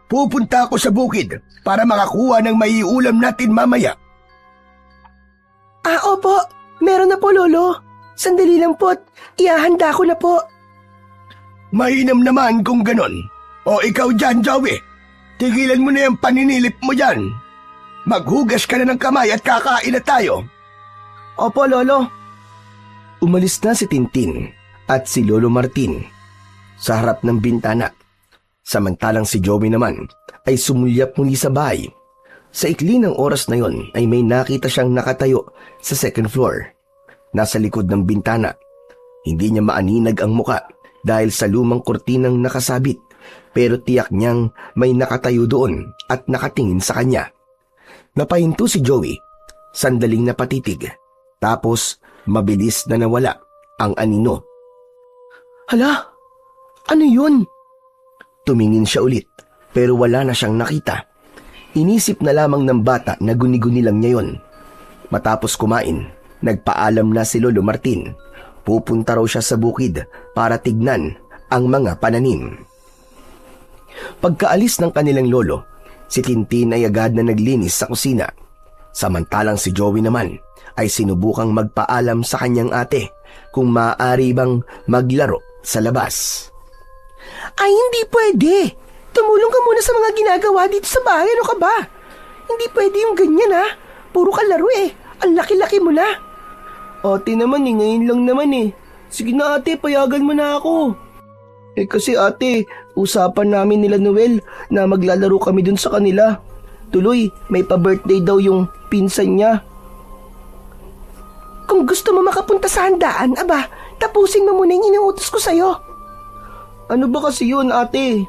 Pupunta ako sa bukid para makakuha ng maiulam natin mamaya. Opo. Meron na po, Lolo. Sandali lang po at ihahanda ko na po. Mainam naman kung ganon. O ikaw dyan, Joey. Tigilan mo na yung paninilip mo dyan. Maghugas ka na ng kamay at kakain na tayo. Opo, Lolo. Umalis na si Tintin at si Lolo Martin sa harap ng bintana. Samantalang si Joey naman ay sumulyap muli sa bahay. Sa ikli ng oras na yon ay may nakita siyang nakatayo sa second floor. Nasa likod ng bintana. Hindi niya maaninag ang muka dahil sa lumang kurtinang nakasabit, pero tiyak niyang may nakatayo doon at nakatingin sa kanya. Napahinto si Joey, sandaling napatitig, tapos mabilis na nawala ang anino. Hala, ano yun? Tumingin siya ulit pero wala na siyang nakita. Inisip na lamang ng bata na guni-guni lang niya yun. Matapos kumain, nagpaalam na si Lolo Martin. Pupunta raw siya sa bukid para tignan ang mga pananim. Pagkaalis ng kanilang lolo, si Tintin ay agad na naglinis sa kusina. Samantalang si Joey naman ay sinubukang magpaalam sa kanyang ate kung maaari bang maglaro sa labas. Ay, hindi pwede. Tumulong ka muna sa mga ginagawa dito sa bahay. Ano ka ba? Hindi pwede yung ganyan Puro ka laro Ang laki-laki mo na. Ate naman ngayon lang naman Sige na ate, payagan mo na ako. Kasi ate, usapan namin nila Noel na maglalaro kami dun sa kanila. Tuloy, may pa-birthday daw yung pinsan niya. Kung gusto mo makapunta sa handaan, tapusin mo muna yung inuutos ko sa'yo. Ano ba kasi yun, ate?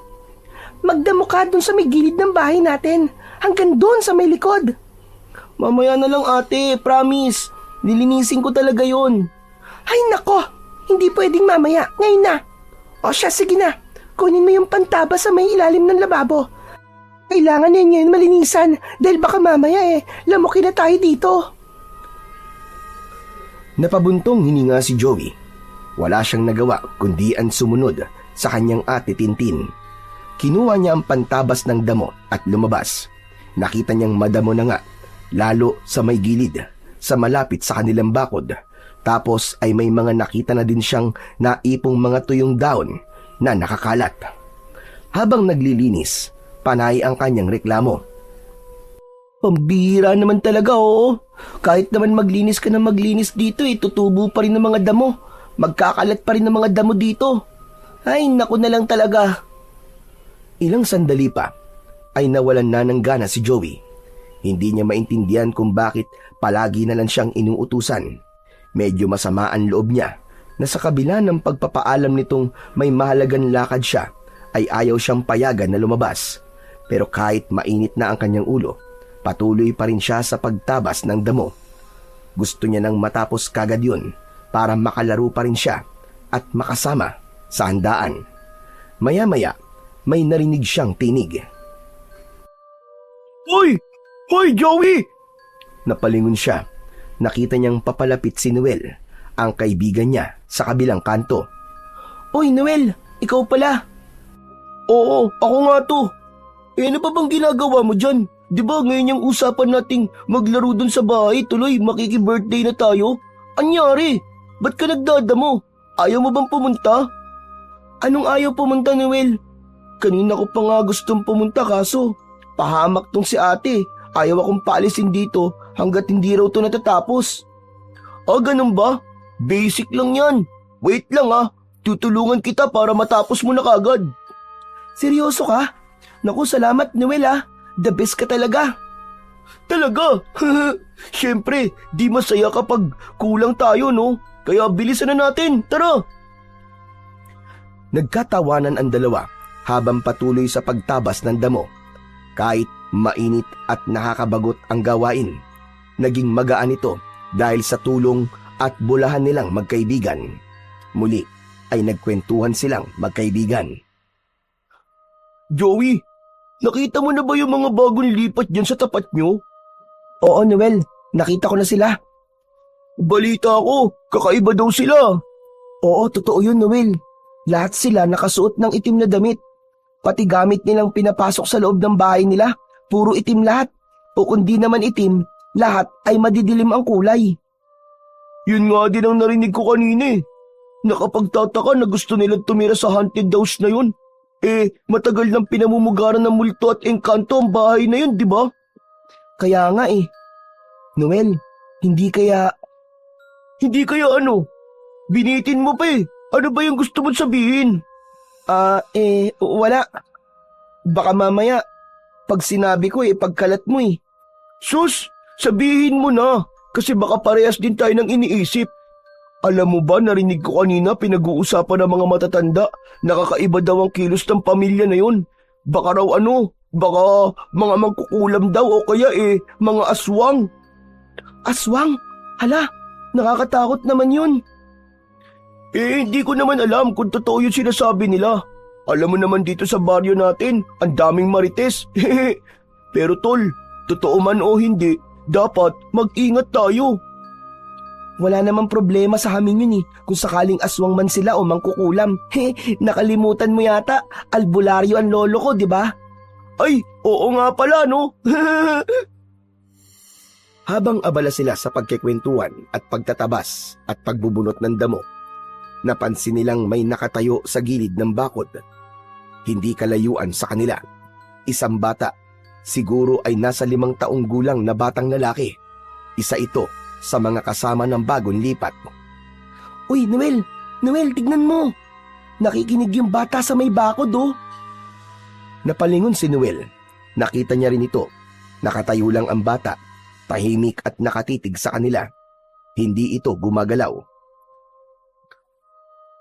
Magdamo ka dun sa may gilid ng bahay natin. Hanggang dun sa may likod. Mamaya na lang ate, promise. Nilinisin ko talaga yun. Ay nako, hindi pwedeng mamaya. Ngayon na. O siya, sige na. Kunin mo yung pantaba sa may ilalim ng lababo. Kailangan niya ngayon malinisan dahil baka mamaya lamukin na tayo dito. Napabuntong hininga si Joey. Wala siyang nagawa kundi ang sumunod sa kanyang ate Tintin. Kinuha niya ang pantabas ng damo at lumabas. Nakita niyang madamo na nga, lalo sa may gilid, sa malapit sa kanilang bakod. Tapos ay may mga nakita na din siyang naipong mga tuyong daon na nakakalat. Habang naglilinis, panay ang kanyang reklamo. Pambihira naman talaga Kahit naman maglinis ka na maglinis dito tutubo pa rin ng mga damo. Magkakalat pa rin ng mga damo dito. Ay, naku na lang talaga. Ilang sandali pa ay nawalan na ng gana si Joey. Hindi niya maintindihan kung bakit palagi na lang siyang inuutusan. Medyo masama ang loob niya na sa kabila ng pagpapaalam nitong may mahalagang lakad siya, ay ayaw siyang payagan na lumabas. Pero kahit mainit na ang kanyang ulo, patuloy pa rin siya sa pagtabas ng damo. Gusto niya nang matapos kagad yun para makalaro pa rin siya at makasama sa handaan. Maya-maya, may narinig siyang tinig. Hoy! Hoy, Joey! Napalingon siya. Nakita niyang papalapit si Noel, ang kaibigan niya sa kabilang kanto. Oy, Noel, ikaw pala. Oo, ako nga to. Ano pa bang ginagawa mo dyan? Di ba ngayon yung usapan nating maglaro dun sa bahay, tuloy makiki-birthday na tayo? Anyari? Ba't ka nagdadamo? Ayaw mo bang pumunta? Anong ayaw pumunta, Noel? Kanina ko pa nga gustong pumunta kaso pahamak tong si ate. Ayaw akong paalisin dito hanggat hindi raw to natatapos. Ganun ba? Basic lang yan. Wait lang tutulungan kita para matapos mo na kagad. Seryoso ka? Naku, salamat, Noel The best ka talaga. Talaga? Siyempre, di masaya kapag kulang tayo, no? Kaya bilisan na natin, tara! Nagkatawanan ang dalawa habang patuloy sa pagtabas ng damo. Kahit mainit at nakakabagot ang gawain, naging magaan ito dahil sa tulong at bulahan nilang magkaibigan. Muli ay nagkwentuhan silang magkaibigan. Joey, nakita mo na ba yung mga bagong lipat dyan sa tapat nyo? Oo, Noel. Nakita ko na sila. Balita ko, kakaiba daw sila. Oo, totoo yun, Noel. Lahat sila nakasuot ng itim na damit. Pati gamit nilang pinapasok sa loob ng bahay nila, puro itim lahat. O kung di naman itim, lahat ay madidilim ang kulay. Yun nga din ang narinig ko kanina Nakapagtataka na gusto nilang tumira sa haunted house na yun. Matagal nang pinamumugaran ng multo at engkanto ang bahay na yun, di ba? Kaya nga Noel, hindi kaya ano? Binitin mo pa Ano ba yung gusto mong sabihin? Wala. Baka mamaya, pag sinabi ko pagkalat mo Sus, sabihin mo na, kasi baka parehas din tayo ng iniisip. Alam mo ba, narinig ko kanina pinag-uusapan ng mga matatanda, nakakaiba daw ang kilos ng pamilya na yun. Baka raw baka mga mangkukulam daw o kaya mga aswang. Aswang? Hala, nakakatakot naman yun. Hindi ko naman alam kung totoo yung sinasabi nila. Alam mo naman dito sa baryo natin, ang daming marites. Pero tol, totoo man o hindi, dapat mag-ingat tayo. Wala namang problema sa amin yun kung sakaling aswang man sila o mangkukulam. Nakalimutan mo yata, albularyo ang lolo ko, di ba? Ay, oo nga pala, no? Habang abala sila sa pagkikwentuhan at pagtatabas at pagbubunot ng damo, napansin nilang may nakatayo sa gilid ng bakod. Hindi kalayuan sa kanila. Isang bata, siguro ay nasa 5 taong gulang na batang lalaki. Isa ito sa mga kasama ng bagong lipat. Uy, Noel! Noel, tignan mo! Nakikinig yung bata sa may bakod, Napalingon si Noel. Nakita niya rin ito. Nakatayo lang ang bata, tahimik at nakatitig sa kanila. Hindi ito gumagalaw.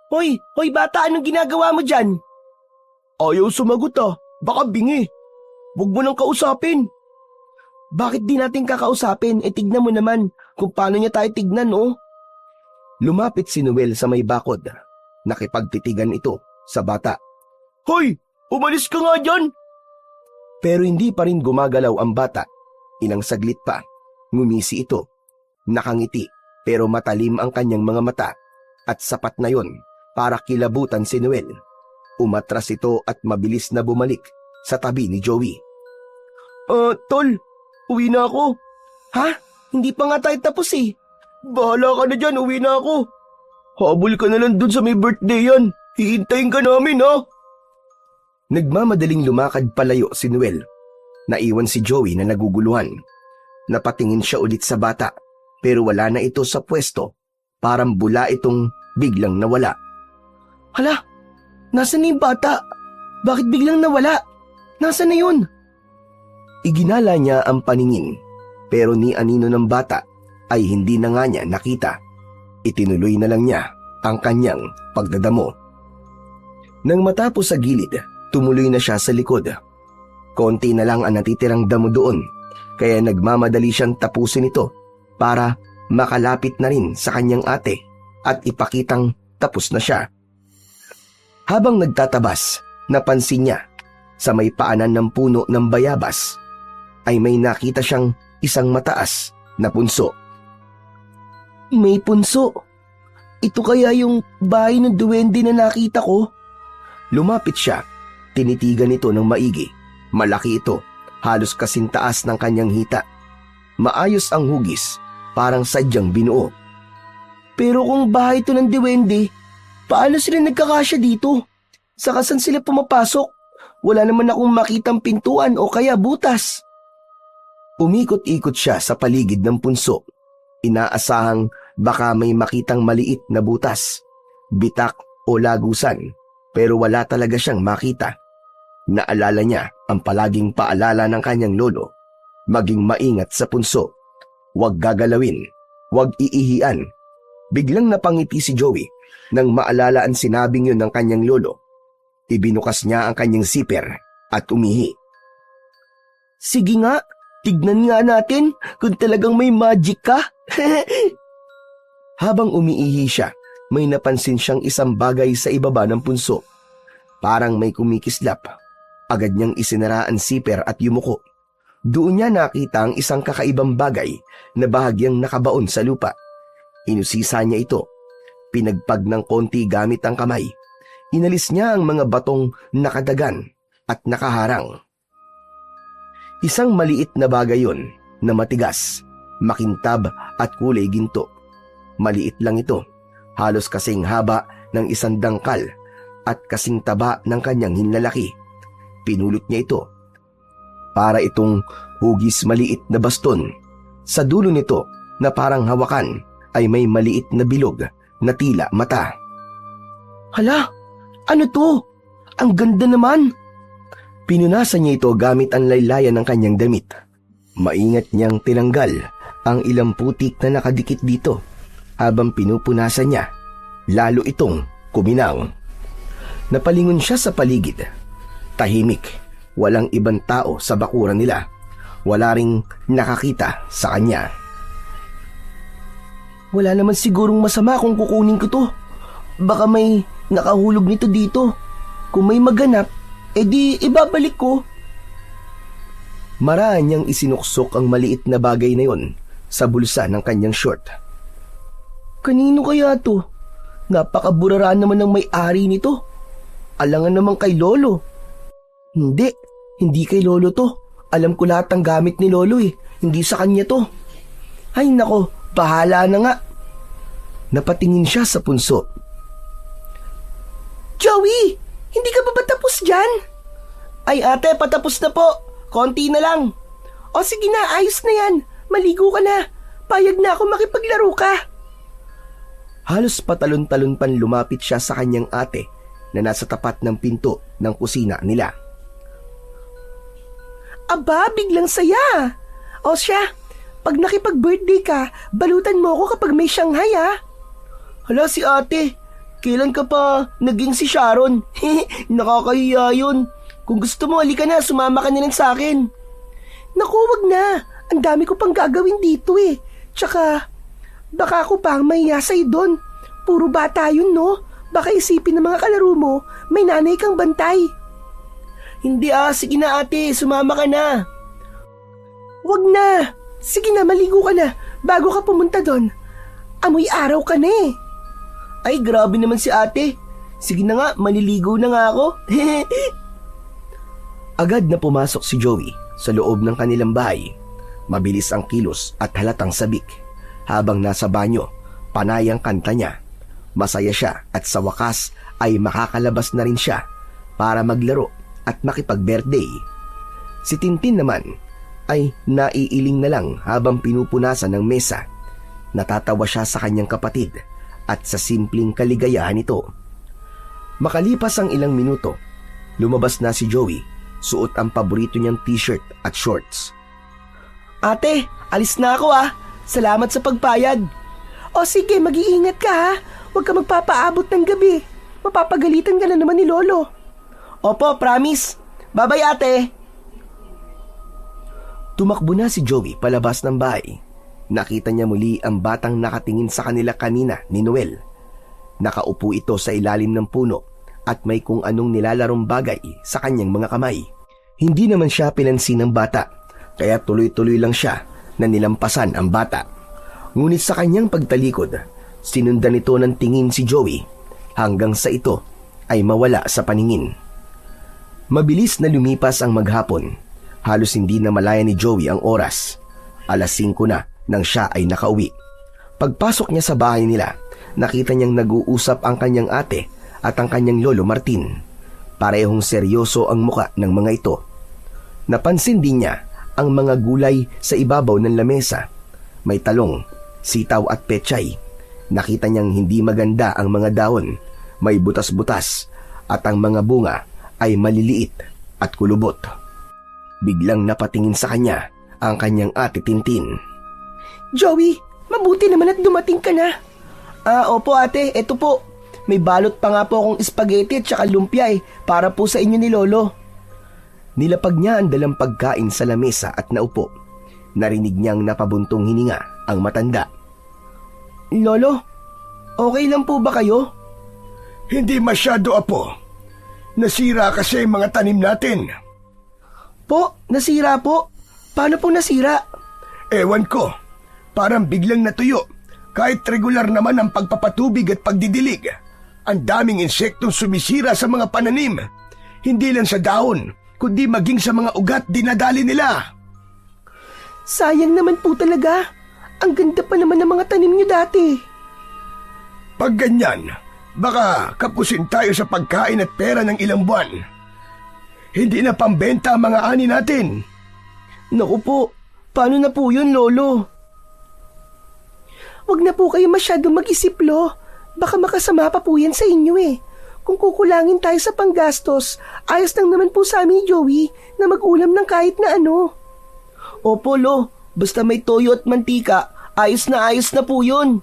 Hoy bata, anong ginagawa mo dyan? Ayaw sumagot baka bingi. Huwag mo nang kausapin. Bakit di natin kakausapin? Tignan mo naman kung paano niya tayo tignan, Lumapit si Noel sa may bakod. Nakipagtitigan ito sa bata. Hoy! Umalis ka nga dyan! Pero hindi pa rin gumagalaw ang bata. Ilang saglit pa, ngumisi ito. Nakangiti pero matalim ang kanyang mga mata at sapat na yon para kilabutan si Noel. Umatras ito at mabilis na bumalik sa tabi ni Joey. Tol, uwi na ako. Ha? Hindi pa nga tayo tapos Bahala ka na dyan, uwi na ako. Habol ka na lang dun sa may birthday yan. Hihintayin ka namin Nagmamadaling lumakad palayo si Noel. Naiwan si Joey na naguguluhan. Napatingin siya ulit sa bata pero wala na ito sa pwesto. Parang bula itong biglang nawala. Hala, nasaan na yung bata? Bakit biglang nawala? Nasaan na yun? Iginala niya ang paningin pero ni anino ng bata ay hindi na nga niya nakita. Itinuloy na lang niya ang kanyang pagdadamo. Nang matapos sa gilid, tumuloy na siya sa likod. Konti na lang ang natitirang damo doon, kaya nagmamadali siyang tapusin ito para makalapit na rin sa kanyang ate at ipakitang tapos na siya. Habang nagtatabas, napansin niya sa may paanan ng puno ng bayabas ay may nakita siyang isang mataas na punso. May punso. Ito kaya yung bahay ng duwende na nakita ko? Lumapit siya, tinitigan nito ng maigi. Malaki ito, halos kasing taas ng kanyang hita. Maayos ang hugis, parang sadyang binuo. Pero kung bahay ito ng duwende, paano sila nagkakasya dito? Saka saan sila pumapasok? Wala naman akong makitang pintuan o kaya butas. Umikot-ikot siya sa paligid ng punso. Inaasahang baka may makitang maliit na butas, bitak o lagusan, pero wala talaga siyang makita. Naalala niya ang palaging paalala ng kanyang lolo, maging maingat sa punso. Huwag gagalawin, huwag iihian. Biglang napangiti si Joey nang maalala ang sinabing yun ng kanyang lolo. Ibinukas niya ang kanyang zipper at umihi. Sige nga, tignan nga natin kung talagang may magic ka. Habang umiihi siya, may napansin siyang isang bagay sa ibaba ng punso. Parang may kumikislap. Agad niyang isinara ang zipper at yumuko. Doon niya nakita ang isang kakaibang bagay na bahagyang nakabaon sa lupa. Inusisa niya ito. Pinagpag ng konti gamit ang kamay. Inalis niya ang mga batong nakadagan at nakaharang. Isang maliit na bagay yon na matigas, makintab at kulay ginto. Maliit lang ito, halos kasing haba ng isang dangkal at kasing taba ng kanyang hinlalaki. Pinulot niya ito. Para itong hugis maliit na baston. Sa dulo nito na parang hawakan ay may maliit na bilog na tila mata. Hala, ano to? Ang ganda naman. Pinunasan niya ito gamit ang laylayan ng kanyang damit. Maingat niyang tinanggal ang ilang putik na nakadikit dito. Habang pinupunasan niya, lalo itong kuminaw. Napalingon siya sa paligid. Tahimik, walang ibang tao sa bakuran nila. Wala ring nakakita sa kanya. Wala naman sigurong masama kung kukunin ko to. Baka may nakahulog nito dito. Kung may maganap, edi ibabalik ko. Maraan niyang isinuksok ang maliit na bagay na yon sa bulsa ng kanyang short. Kanino kaya to? Napakaburaraan naman ng may-ari nito. Alangan naman kay Lolo. Hindi kay Lolo to. Alam ko lahat ng gamit ni Lolo eh. Hindi sa kanya to. Ay nako, bahala na nga. Napatingin siya sa punso. Joey, hindi ka ba tapos dyan? Ay ate, patapos na po. Konti na lang. O sige na, ayos na yan. Maligo ka na. Payag na ako makipaglaro ka. Halos patalon-talon pan lumapit siya sa kanyang ate na nasa tapat ng pinto ng kusina nila. Aba, biglang saya. O siya, pag nakipag-birthday ka, balutan mo ako kapag may Shanghai ha. Hala si ate, kailan ka pa naging si Sharon? Nakakahiya yun. Kung gusto mo, halika na, sumama ka na lang sa akin. Naku, wag na. Ang dami ko pang gagawin dito eh. Tsaka, baka ako pang mahiya sa'yo doon. Puro bata yun, no? Baka isipin ng mga kalaro mo, may nanay kang bantay. Hindi sige na ate, sumama ka na. Wag na. Sige na, maligo ka na bago ka pumunta doon. Amoy araw ka na eh. Ay, grabe naman si ate. Sige na nga, maliligo na nga ako. Agad na pumasok si Joey sa loob ng kanilang bahay. Mabilis ang kilos at halatang sabik. Habang nasa banyo, panay ang kanta niya. Masaya siya at sa wakas ay makakalabas na rin siya para maglaro at makipag-birthday. Si Tintin naman ay naiiling na lang habang pinupunasan ng mesa. Natatawa siya sa kanyang kapatid at sa simpleng kaligayahan nito. Makalipas ang ilang minuto, lumabas na si Joey, suot ang paborito niyang t-shirt at shorts. Ate, alis na ako ah. Salamat sa pagpayag. O sige, mag-iingat ka ha. Huwag ka magpapaabot ng gabi. Mapapagalitan ka na naman ni Lolo. Opo, promise. Bye-bye ate. Tumakbo na si Joey palabas ng bahay. Nakita niya muli ang batang nakatingin sa kanila kanina ni Noel. Nakaupo ito sa ilalim ng puno at may kung anong nilalarong bagay sa kanyang mga kamay. Hindi naman siya pinansin ng bata, kaya tuloy-tuloy lang siya na nilampasan ang bata. Ngunit sa kanyang pagtalikod, sinundan ito ng tingin si Joey hanggang sa ito ay mawala sa paningin. Mabilis na lumipas ang maghapon. Halos hindi na malaya ni Joey ang oras. 5:00 na nang siya ay nakauwi. Pagpasok niya sa bahay nila, nakita niyang nag-uusap ang kanyang ate at ang kanyang lolo Martin. Parehong seryoso ang muka ng mga ito. Napansin din niya ang mga gulay sa ibabaw ng lamesa. May talong, sitaw at pechay. Nakita niyang hindi maganda ang mga dahon, may butas-butas at ang mga bunga ay maliliit at kulubot. Biglang napatingin sa kanya ang kanyang ate Tintin. Joey, mabuti naman at dumating ka na. Opo ate, eto po. May balot pa nga po akong spaghetti at saka lumpia para po sa inyo ni Lolo. Nilapag niya ang dalang pagkain sa lamesa at naupo. Narinig niyang napabuntong hininga ang matanda. Lolo, okay lang po ba kayo? Hindi masyado, apo. Nasira kasi mga tanim natin. Po, nasira po? Paano po nasira? Ewan ko, parang biglang natuyo. Kahit regular naman ang pagpapatubig at pagdidilig, ang daming insektong sumisira sa mga pananim. Hindi lang sa dahon, kundi maging sa mga ugat dinadali nila. Sayang naman po talaga. Ang ganda pa naman ng mga tanim niyo dati. Pag ganyan, baka kapusin tayo sa pagkain at pera ng ilang buwan. Hindi na pambenta ang mga ani natin. Naku po, paano na po yun, Lolo? Huwag na po kayo masyadong mag-isip, Lo. Baka makasama pa po yan sa inyo Kung kukulangin tayo sa panggastos, ayos lang naman po sa amin ni Joey na mag-ulam ng kahit na ano. Opo, Lo. Basta may toyo at mantika, ayos na po yun.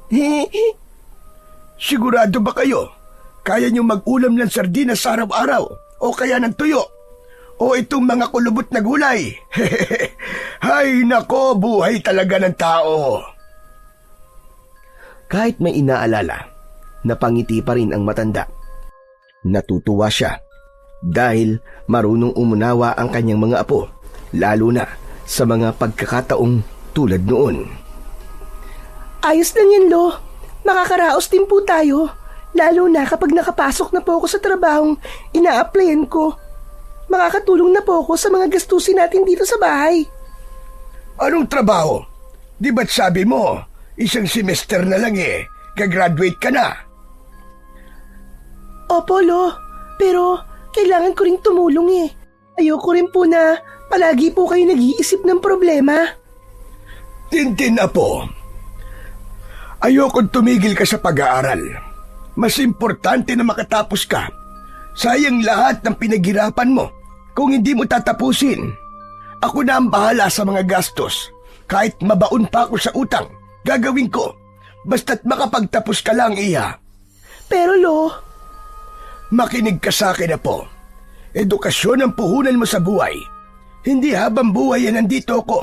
Sigurado ba kayo? Kaya nyo mag-ulam ng sardinas sa araw-araw o kaya ng tuyo? O itong mga kulubot na gulay? Hay nako, buhay talaga ng tao. Kahit may inaalala, napangiti pa rin ang matanda. Natutuwa siya dahil marunong umunawa ang kanyang mga apo, lalo na sa mga pagkakataong tulad noon. Ayos lang yan, Lo. Makakaraos din po tayo. Lalo na kapag nakapasok na po ako sa trabahong ina-applyan ko. Makakatulong na po ako sa mga gastusin natin dito sa bahay. Anong trabaho? Di ba't sabi mo, isang semester na lang gagraduate ka na? Opo, Lo. Pero kailangan ko rin tumulong Ayoko rin po na palagi po kayo nag-iisip ng problema. Tintin, apo. Ayokong tumigil ka sa pag-aaral. Mas importante na makatapos ka. Sayang lahat ng pinaghirapan mo kung hindi mo tatapusin. Ako na ang bahala sa mga gastos. Kahit mabaon pa ako sa utang, gagawin ko. Basta't makapagtapos ka lang, Iha. Pero, Lo... Makinig ka sa akin, apo. Edukasyon ang puhunan mo sa buhay. Hindi habang buhay nandito ako.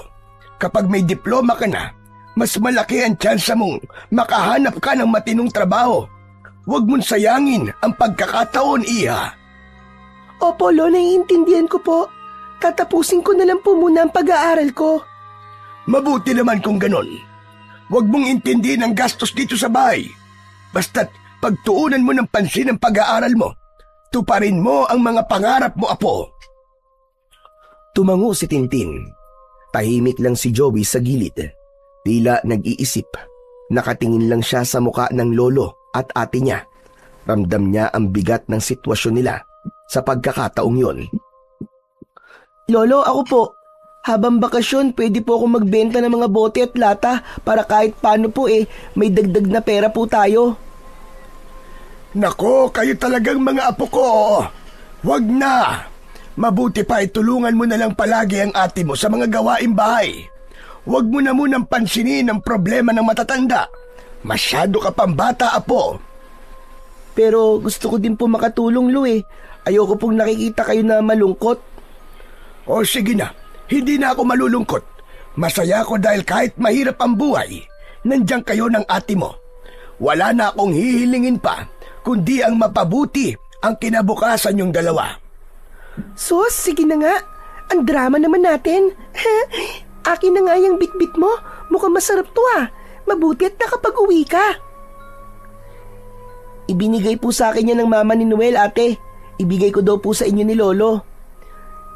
Kapag may diploma ka na, mas malaki ang tsansa mong makahanap ka ng matinong trabaho. Huwag mong sayangin ang pagkakataon, Iha. Opo, Lo, naiintindihan ko po. Tatapusin ko na lang po muna ang pag-aaral ko. Mabuti naman kung ganon. Huwag mong intindihin ang gastos dito sa bahay. Basta't pagtuunan mo ng pansin ang pag-aaral mo, tuparin mo ang mga pangarap mo, apo. Tumango si Tintin. Tahimik lang si Joey sa gilid. Tila nag-iisip. Nakatingin lang siya sa muka ng lolo at ate niya. Ramdam niya ang bigat ng sitwasyon nila sa pagkakataong yon. Lolo, ako po. Habang bakasyon, pwede po ako magbenta ng mga bote at lata para kahit paano po may dagdag na pera po tayo. Nako, kayo talagang mga apo ko. Wag na. Mabuti pa tulungan mo na lang palagi ang ate mo sa mga gawaing bahay. Wag mo na munang pansinin ang problema ng matatanda. Masyado ka pang bata, apo. Pero gusto ko din po makatulong, Lo Ayoko pong nakikita kayo na malungkot. O sige na, hindi na ako malulungkot. Masaya ako dahil kahit mahirap ang buhay, nandiyan kayo ng ate mo. Wala na akong hihilingin pa, kundi ang mapabuti ang kinabukasan yung dalawa. Sus, sige na nga. Ang drama naman natin. Akin na nga yung bitbit mo. Mukhang masarap to Mabuti at nakapag-uwi ka. Ibinigay po sa akin yan ng mama ni Noel, ate. Ibigay ko daw po sa inyo ni Lolo.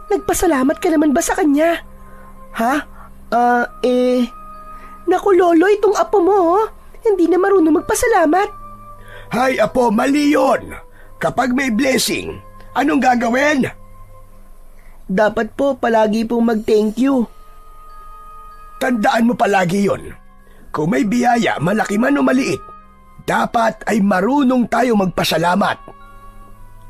Nagpasalamat ka naman ba sa kanya? Ha? Naku, Lolo, itong apo mo, hindi na marunong magpasalamat. Hay, apo, mali yun. Kapag may blessing, anong gagawin? Dapat po palagi pong mag-thank you. Tandaan mo palagi yon. Kung may biyaya, malaki man o maliit, dapat ay marunong tayo magpasalamat.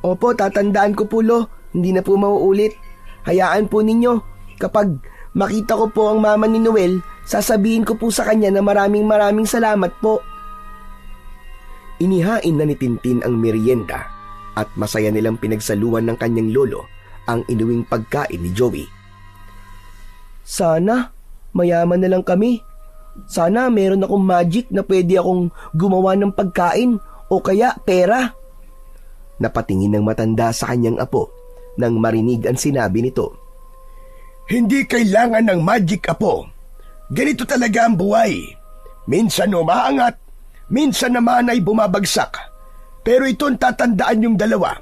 Opo, tatandaan ko po, Lo. Hindi na po mauulit. Hayaan po ninyo. Kapag makita ko po ang mama ni Noel, sasabihin ko po sa kanya na maraming salamat po. Inihain na ni Tintin ang merienda at masaya nilang pinagsaluan ng kanyang lolo ang inuwing pagkain ni Joey. Sana mayaman na lang kami. Sana meron akong magic na pwede akong gumawa ng pagkain o kaya pera. Napatingin ng matanda sa kanyang apo nang marinig ang sinabi nito. Hindi kailangan ng magic, apo. Ganito talaga ang buhay. Minsan umaangat, minsan naman ay bumabagsak. Pero ito'ng tatandaan yung dalawa.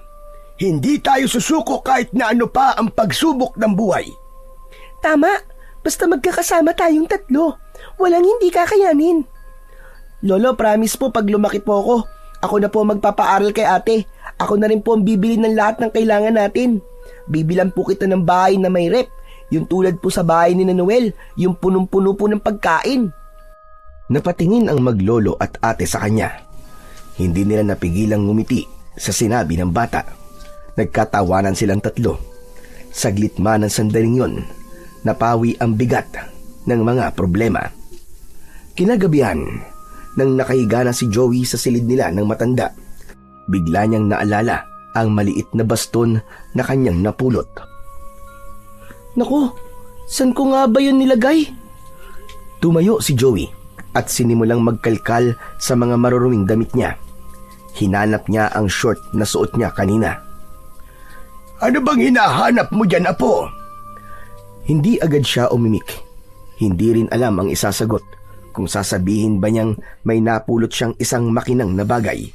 Hindi tayo susuko kahit na ano pa ang pagsubok ng buhay. Tama. Basta magkakasama tayong tatlo. Walang hindi kakayanin. Lolo, promise po pag lumaki po ako na po magpapaaral kay ate. Ako na rin po ang bibili ng lahat ng kailangan natin. Bibilan po kita ng bahay na may rep. Yung tulad po sa bahay ni Noel, yung punong-puno po ng pagkain. Napatingin ang maglolo at ate sa kanya. Hindi nila napigilang ngumiti sa sinabi ng bata. Nagkatawanan silang tatlo. Saglit man ang sandaling yon, napawi ang bigat ng mga problema. Kinagabihan, nang nakahiga na si Joey sa silid nila ng matanda, bigla niyang naalala ang maliit na baston na kanyang napulot. Naku, saan ko nga ba yun nilagay? Tumayo si Joey at sinimulang magkalkal sa mga maruruming damit niya. Hinanap niya ang short na suot niya kanina. Ano bang hinahanap mo dyan, apo? Hindi agad siya umimik. Hindi rin alam ang isasagot kung sasabihin ba niyang may napulot siyang isang makinang na bagay.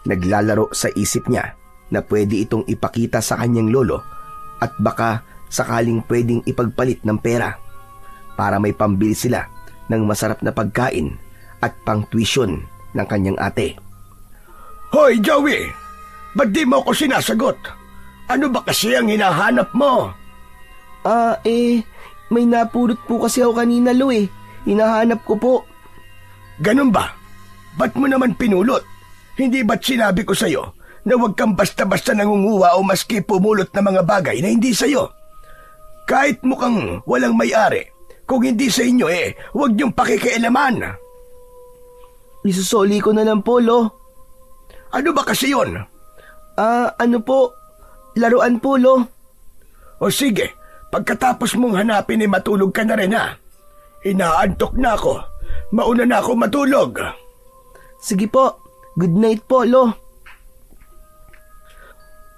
Naglalaro sa isip niya na pwede itong ipakita sa kanyang lolo at baka sakaling pwedeng ipagpalit ng pera para may pambili sila ng masarap na pagkain at pang-tuition ng kanyang ate. Hoy, Joey! Ba't di mo ako sinasagot? Ano ba kasi ang hinahanap mo? May napulot po kasi ako kanina, Lo Hinahanap ko po. Ganun ba? Ba't mo naman pinulot? Hindi ba't sinabi ko sa'yo na huwag kang basta-basta nangunguha o maski pumulot ng mga bagay na hindi sa'yo? Kahit mukhang walang may-ari, kung hindi sa inyo huwag niyong pakikialaman. Isusoli ko na lang po, Lo. Ano ba kasi yon? Ano po? Laruan po, Lo. O sige, pagkatapos mong hanapin matulog ka na rin ha. Inaantok na ako. Mauna na ako matulog. Sige po. Good night po, Lo.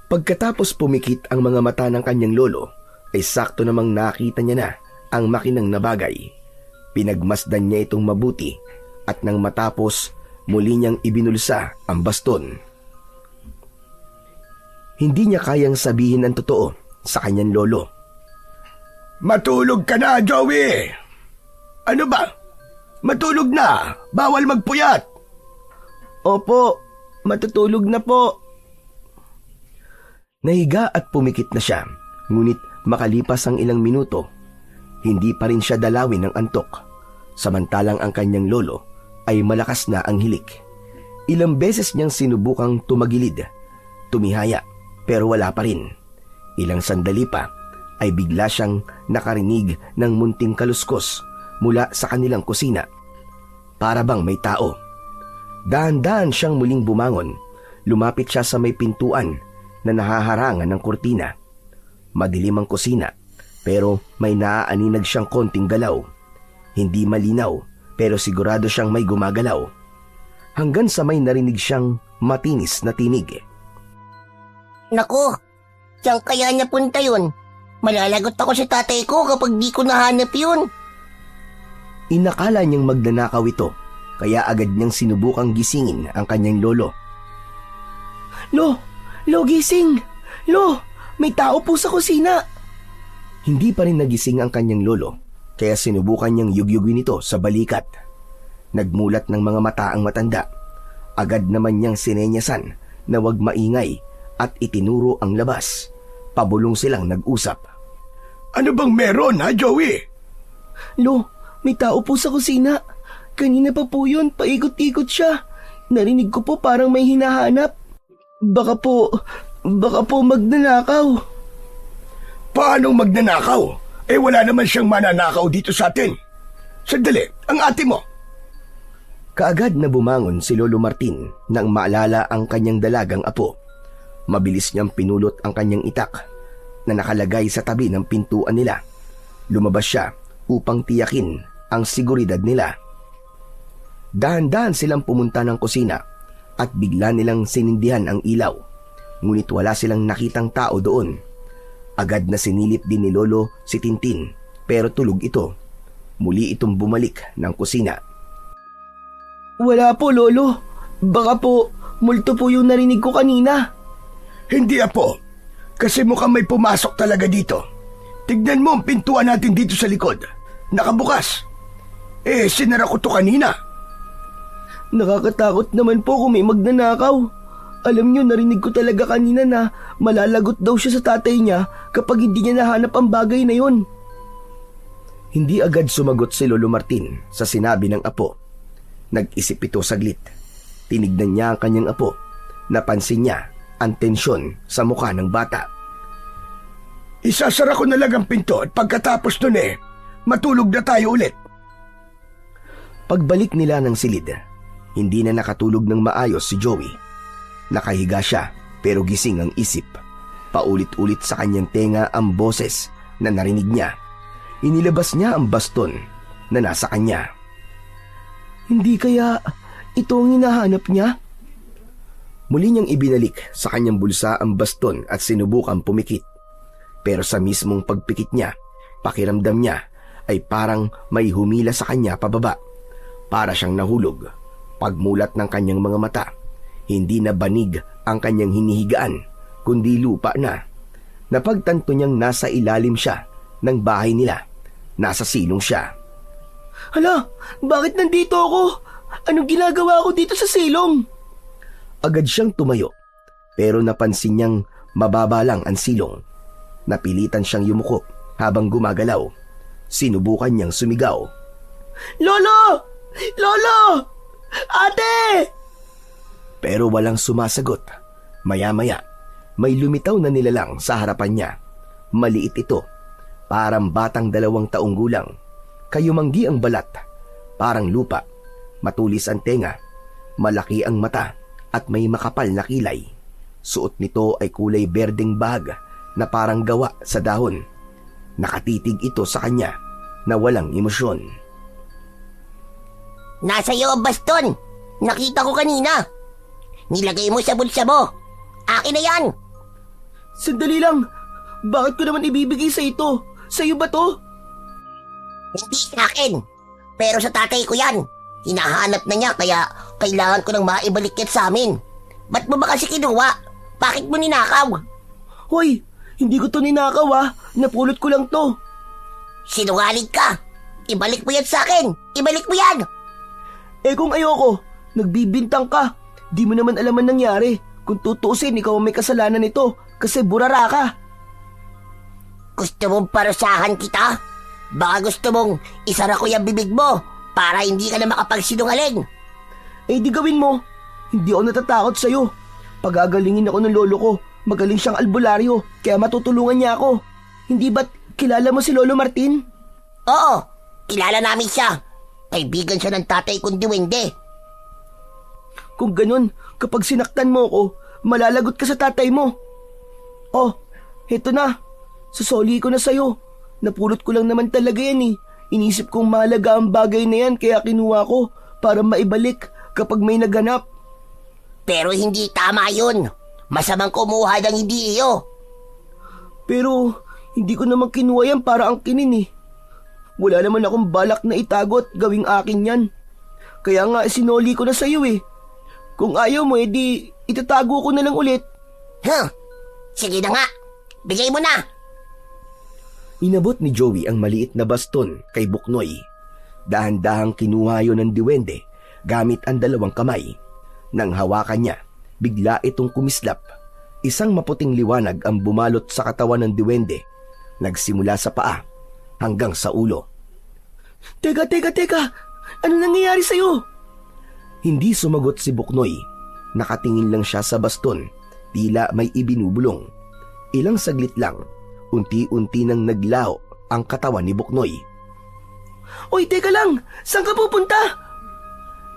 Pagkatapos pumikit ang mga mata ng kanyang lolo, ay sakto namang nakita niya na ang makinang na bagay. Pinagmasdan niya itong mabuti at nang matapos, muli niyang ibinulsa ang baston. Hindi niya kayang sabihin ang totoo sa kanyang lolo. Matulog ka na, Joey! Ano ba? Matulog na! Bawal magpuyat! Opo, matutulog na po. Nahiga at pumikit na siya, ngunit makalipas ang ilang minuto, Hindi pa rin siya dalawin ng antok, samantalang ang kanyang lolo ay malakas na ang hilik. Ilang beses niyang sinubukang tumagilid, tumihaya, pero wala pa rin. Ilang sandali pa ay bigla siyang nakarinig ng munting kaluskos mula sa kanilang kusina. Para bang may tao. Dahan-dahan siyang muling bumangon. Lumapit siya sa may pintuan na nahaharangan ng kurtina. Madilim ang kusina, pero may naaaninag siyang konting galaw. Hindi malinaw, pero sigurado siyang may gumagalaw. Hanggang sa may narinig siyang matinis na tinig. Naku, saan kaya niya punta yun? Malalagot ako sa tatay ko kapag di ko nahanap yun. Inakala niyang magnanakaw ito, kaya agad niyang sinubukang gisingin ang kanyang lolo. Lo, gising! Lo, may tao po sa kusina! Hindi pa rin nagising ang kanyang lolo, kaya sinubukan niyang yugyugin ito sa balikat. Nagmulat ng mga mata ang matanda. Agad naman niyang sinenyasan na huwag maingay at itinuro ang labas. Pabulong silang nag-usap. Ano bang meron, ha, Joey? Lo, may tao po sa kusina. Kanina pa po yun, paikot-ikot siya. Narinig ko po parang may hinahanap. Baka po magnanakaw. Paano magnanakaw? Eh wala naman siyang mananakaw dito sa atin. Sandali, ang ate mo. Kaagad na bumangon si Lolo Martin nang maalala ang kanyang dalagang apo. Mabilis niyang pinulot ang kanyang itak na nakalagay sa tabi ng pintuan nila. Lumabas siya upang tiyakin ang seguridad nila. Dahan-dahan silang pumunta ng kusina at bigla nilang sinindihan ang ilaw. Ngunit wala silang nakitang tao doon. Agad na sinilip din ni Lolo si Tintin, pero tulog ito. Muli itong bumalik ng kusina. Wala po, Lolo. Baka po, multo po yung narinig ko kanina. Hindi, apo. Kasi mukhang may pumasok talaga dito. Tignan mo ang pintuan natin dito sa likod. Nakabukas. Eh, sinara ko to kanina. Nakakatakot naman po kung may magnanakaw. Alam niyo, narinig ko talaga kanina na malalagot daw siya sa tatay niya kapag hindi niya nahanap ang bagay na yon. Hindi agad sumagot si Lolo Martin sa sinabi ng apo. Nag-isip ito saglit. Tinignan niya ang kanyang apo. Napansin niya ang tensyon sa mukha ng bata. Isasara ko na lang ang pinto at pagkatapos nun matulog na tayo ulit. Pagbalik nila ng silid, hindi na nakatulog ng maayos si Joey. Nakahiga siya pero gising ang isip. Paulit-ulit sa kanyang tenga ang boses na narinig niya. Inilabas niya ang baston na nasa kanya. Hindi kaya ito ang hinahanap niya? Muli niyang ibinalik sa kanyang bulsa ang baston at sinubukang pumikit. Pero sa mismong pagpikit niya, pakiramdam niya ay parang may humila sa kanya pababa. Para siyang nahulog. Pagmulat ng kanyang mga mata, hindi na banig ang kanyang hinihigaan, kundi lupa na. Napagtanto niyang nasa ilalim siya ng bahay nila. Nasa silong siya. Hala, bakit nandito ako? Anong ginagawa ko dito sa silong? Agad siyang tumayo, pero napansin niyang mababa lang ang silong. Napilitan siyang yumuko habang gumagalaw. Sinubukan niyang sumigaw. Lolo! Lolo! Ate! Pero walang sumasagot. Maya-maya, may lumitaw na nilalang sa harapan niya. Maliit ito, parang batang 2 taong gulang. Kayumanggi ang balat, parang lupa. Matulis ang tenga, malaki ang mata at may makapal na kilay. Suot nito ay kulay berdeng bag na parang gawa sa dahon. Nakatitig ito sa kanya na walang emosyon. Nasa iyo ang baston! Nakita ko kanina! Nilagay mo sa bulsa mo! Akin na yan! Sandali lang! Bakit ko naman ibibigay sa ito? Sa'yo ba to? Hindi sa akin! Pero sa tatay ko yan! Hinahanap na niya kaya kailangan ko nang maibalik yan sa amin. Ba't mo ba kasi kinuha? Bakit mo ninakaw? Hoy! Hindi ko to ninakaw Napulot ko lang to. Sinungaling ka! Ibalik mo yan sa akin! Ibalik mo yan! Eh kung ayoko, nagbibintang ka. Di mo naman alam ang nangyari. Kung tutusin, ikaw ang may kasalanan nito kasi burara ka. Gusto mong parusahan kita? Baka gusto mong isara ko yung bibig mo para hindi ka na makapagsinungaling. Eh di gawin mo. Hindi ako natatakot sa'yo. Pagagalingin ako ng lolo ko. Magaling siyang albularyo, kaya matutulungan niya ako. Hindi ba't kilala mo si Lolo Martin? Oo, kilala namin siya. Kaibigan siya ng tatay kong duwende. Kung ganun, kapag sinaktan mo ako, malalagot ka sa tatay mo. Oh, heto na. Susoli ko na sa'yo. Napulot ko lang naman talaga yan eh. Inisip kong mahalaga ang bagay na yan kaya kinuha ko para maibalik kapag may naganap. Pero hindi tama yun. Masamang kumuha ng hindi iyo. Pero hindi ko naman kinuha yan para ang kinin eh. Wala naman akong balak na itago at gawing akin yan. Kaya nga sinoli ko na sa'yo eh. Kung ayaw mo edi itatago ko na lang ulit. Sige na nga. Bigay mo na. Inabot ni Joey ang maliit na baston kay Buknoy. Dahan-dahang kinuha yon ng diwende gamit ang dalawang kamay. Nang hawakan niya, bigla itong kumislap. Isang maputing liwanag ang bumalot sa katawan ng diwende. Nagsimula sa paa hanggang sa ulo. Teka! Ano nangyayari sa'yo? Hindi sumagot si Buknoy. Nakatingin lang siya sa baston. Tila may ibinubulong. Ilang saglit lang, unti-unti nang naglaho ang katawan ni Buknoy. Oy, teka lang! Saan ka pupunta?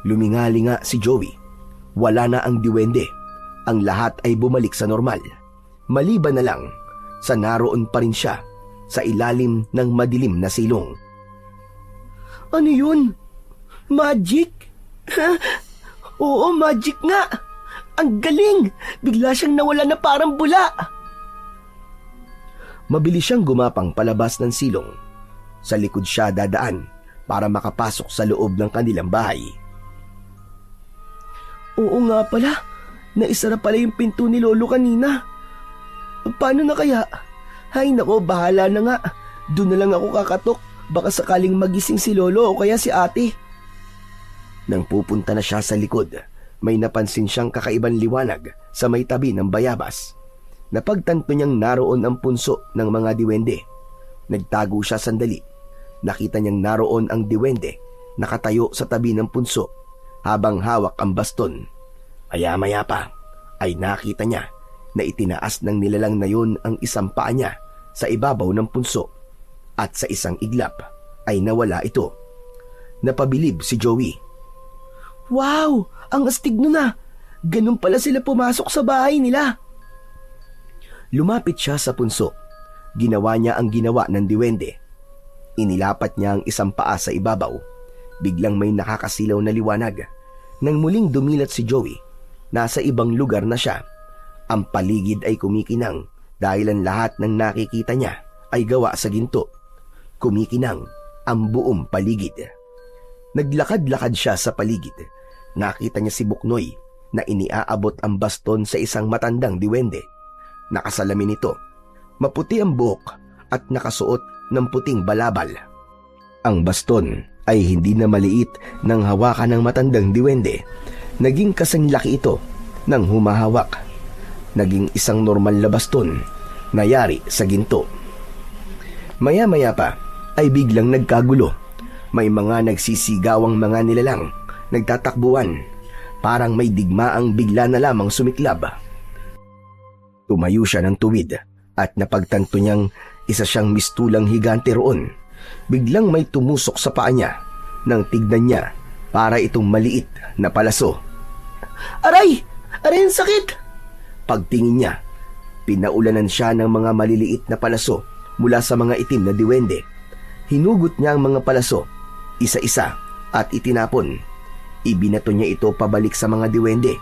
Lumingali nga si Joey. Wala na ang diwende. Ang lahat ay bumalik sa normal. Maliban na lang sa naroon pa rin siya sa ilalim ng madilim na silong. Ano yun? Magic? Oo, magic nga! Ang galing! Bigla siyang nawala na parang bula! Mabilis siyang gumapang palabas ng silong. Sa likod siya dadaan para makapasok sa loob ng kanilang bahay. Oo nga pala, naisara pala yung pinto ni Lolo kanina. Paano na kaya? Hay nako, bahala na nga. Doon na lang ako kakatok. Baka sakaling magising si Lolo o kaya si ate. Nang pupunta na siya sa likod, may napansin siyang kakaibang liwanag sa may tabi ng bayabas. Napagtanto niyang naroon ang punso ng mga diwende. Nagtago siya sandali. Nakita niyang naroon ang diwende nakatayo sa tabi ng punso habang hawak ang baston. Maya-maya pa ay nakita niya na itinaas ng nilalang na yun ang isang paa niya sa ibabaw ng punso at sa isang iglap ay nawala ito. Napabilib si Joey. Wow! Ang astig nun ah! Ganun pala sila pumasok sa bahay nila. Lumapit siya sa punso. Ginawa niya ang ginawa ng diwende. Inilapat niya ang isang paa sa ibabaw. Biglang may nakakasilaw na liwanag. Nang muling dumilat si Joey, nasa ibang lugar na siya. Ang paligid ay kumikinang dahil ang lahat ng nakikita niya ay gawa sa ginto. Kumikinang ang buong paligid. Naglakad-lakad siya sa paligid. Nakita niya si Buknoy na iniaabot ang baston sa isang matandang diwende. Nakasalamin ito. Maputi ang buhok at nakasuot ng puting balabal. Ang baston ay hindi na maliit nang hawakan ng matandang diwende. Naging kasing laki ito nang humahawak. Naging isang normal na baston na yari sa ginto. Maya-maya pa ay biglang nagkagulo. May mga nagsisigawang mga nilalang, nagtatakbuhan. Parang may digmaang bigla na lamang sumiklab. Tumayo siya ng tuwid at napagtanto niyang isa siyang mistulang higante roon. Biglang may tumusok sa paa niya nang tignan niya para itong maliit na palaso. Aray! Aray, ang sakit! Pagtingin niya, pinaulanan siya ng mga maliliit na palaso mula sa mga itim na diwende. Hinugot niya ang mga palaso, isa-isa at itinapon. Ibinato niya ito pabalik sa mga diwende.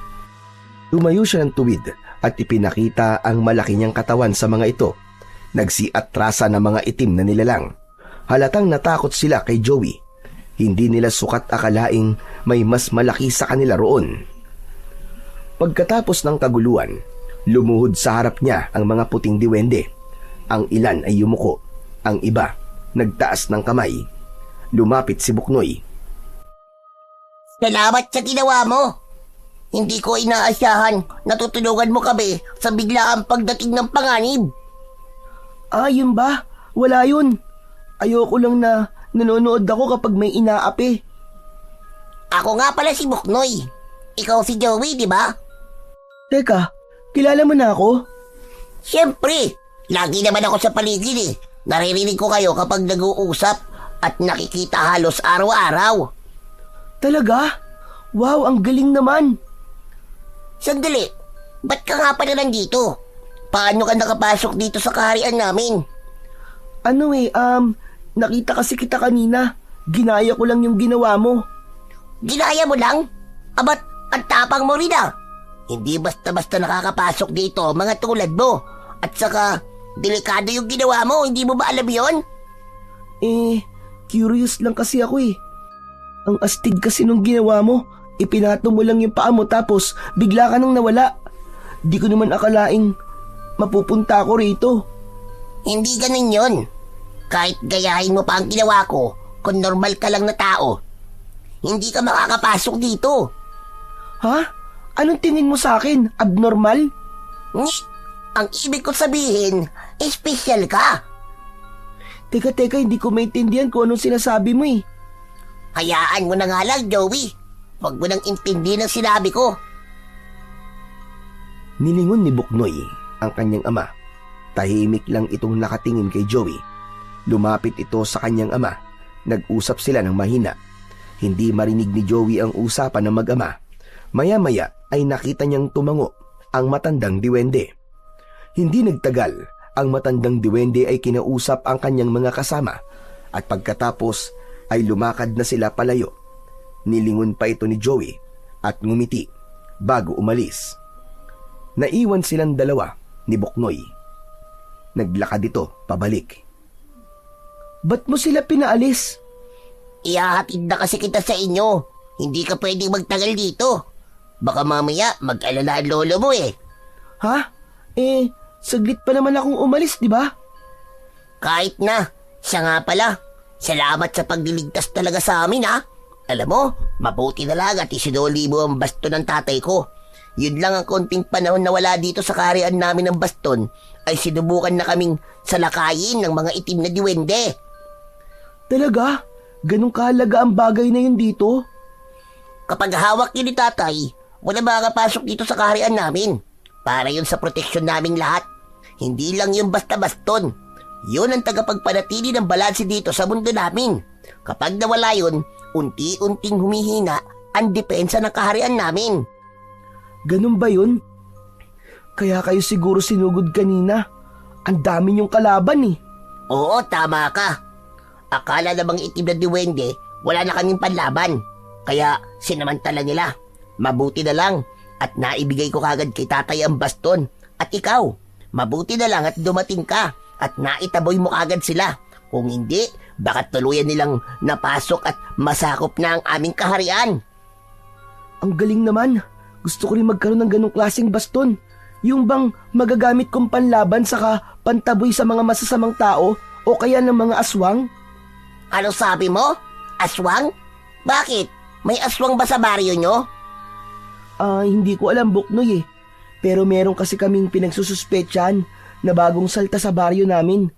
Tumayo siya ng tuwid at ipinakita ang malaki niyang katawan sa mga ito. Nagsiatrasa ng mga itim na nilalang. Halatang natakot sila kay Joey. Hindi nila sukat akalaing may mas malaki sa kanila roon. Pagkatapos ng kaguluhan, lumuhod sa harap niya ang mga puting diwende. Ang ilan ay yumuko, ang iba nagtaas ng kamay. Lumapit si Buknoy. Salamat sa ginawa mo. Hindi ko inaasahan na tutulungan mo kami sa biglaang pagdating ng panganib. Ah, yun ba? Wala yun. Ayoko lang na nanonood ako kapag may inaapi. Ako nga pala si Buknoy. Ikaw si Joey, di ba? Teka, kilala mo na ako? Siyempre, lagi naman ako sa paligid eh. Naririnig ko kayo kapag nag-uusap at nakikita halos araw-araw. Talaga? Wow, ang galing naman. Sandali, ba't ka nga pala nandito? Paano ka nakapasok dito sa kaharian namin? Nakita kasi kita kanina. Ginaya ko lang yung ginawa mo. Ginaya mo lang? Abat, ang tapang mo rin ah. Hindi basta-basta nakakapasok dito mga tulad mo. At saka, delikado yung ginawa mo, hindi mo ba alam yon? Curious lang kasi ako eh. Ang astig kasi nung ginawa mo. Ipinato mo lang yung paa mo tapos bigla ka nang nawala. Di ko naman akalaing mapupunta ako rito. Hindi ganun yon. Kahit gayahin mo pa ang ginawa ko, kung normal ka lang na tao, hindi ka makakapasok dito. Ha? Anong tingin mo sa akin? Abnormal? Ang ibig ko sabihin, special ka. Teka, hindi ko maintindihan kung anong sinasabi mo eh. Hayaan mo na nga lang, Joey. Huwag mo nang intindi ng sinabi ko. Nilingon ni Buknoy ang kanyang ama. Tahimik lang itong nakatingin kay Joey. Lumapit ito sa kanyang ama. Nag-usap sila ng mahina. Hindi marinig ni Joey ang usapan ng mag-ama. Maya-maya ay nakita niyang tumango ang matandang diwende. Hindi nagtagal, ang matandang diwende ay kinausap ang kanyang mga kasama at pagkatapos ay lumakad na sila palayo. Nilingon pa ito ni Joey at ngumiti bago umalis. Naiwan silang dalawa ni Buknoy. Naglakad ito pabalik. Ba't mo sila pinaalis? Ihahatid na kasi kita sa inyo. Hindi ka pwedeng magtagal dito. Baka mamaya mag-alala ang lolo mo eh. Ha? Saglit pa naman akong umalis, di ba? Kahit na, siya nga pala. Salamat sa pagliligtas talaga sa amin ha. Alam mo, mabuti na lang at isinuli mo ang baston ng tatay ko. Yun lang ang konting panahon na wala dito sa kaharian namin ng baston ay sinubukan na kaming salakayin ng mga itim na diwende. Talaga? Ganong kahalaga ang bagay na yun dito? Kapag hawak yun ni tatay, wala makakapasok dito sa kaharian namin. Para yun sa proteksyon naming lahat. Hindi lang yun basta baston. Yun ang tagapagpanatili ng balanse dito sa mundo namin. Kapag nawala yun, unti-unting humihina ang depensa ng kaharian namin. Ganun ba yun? Kaya kayo siguro sinugod kanina. Ang dami niyong kalaban eh. Oo, tama ka. Akala namang itim na diwende, wala na kaming panlaban. Kaya sinamantala nila. Mabuti na lang at naibigay ko kagad kay tatay ang baston. At ikaw, mabuti na lang at dumating ka at naitaboy mo kagad sila. Kung hindi, baka tuluyan nilang napasok at masakop na ang aming kaharian. Ang galing naman. Gusto ko rin magkaroon ng ganong klaseng baston. Yung bang magagamit kong panlaban saka pantaboy sa mga masasamang tao o kaya ng mga aswang? Ano sabi mo? Aswang? Bakit? May aswang ba sa baryo nyo? Hindi ko alam, Buknoy eh. Pero meron kasi kaming pinagsususpetsahan na bagong salta sa baryo namin.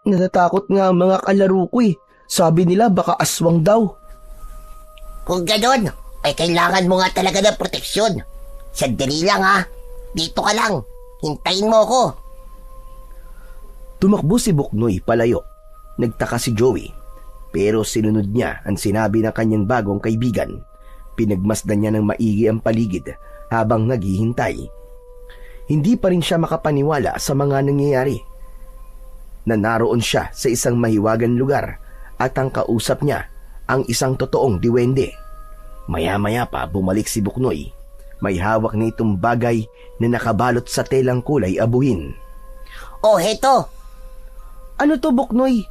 Natatakot nga ang mga kalaro ko eh. Sabi nila baka aswang daw. Kung ganon, ay kailangan mo nga talaga ng proteksyon. Sandali lang ha. Dito ka lang. Hintayin mo ako. Tumakbo si Buknoy palayo. Nagtaka si Joey. Pero sinunod niya ang sinabi ng kanyang bagong kaibigan. Pinagmasdan niya ng maigi ang paligid habang naghihintay. Hindi pa rin siya makapaniwala sa mga nangyayari. Na naroon siya sa isang mahiwagang lugar at ang kausap niya ang isang totoong diwende. Maya-maya pa bumalik si Buknoy. May hawak na itong bagay na nakabalot sa telang kulay abuhin. Oh, heto. Ano to, Buknoy?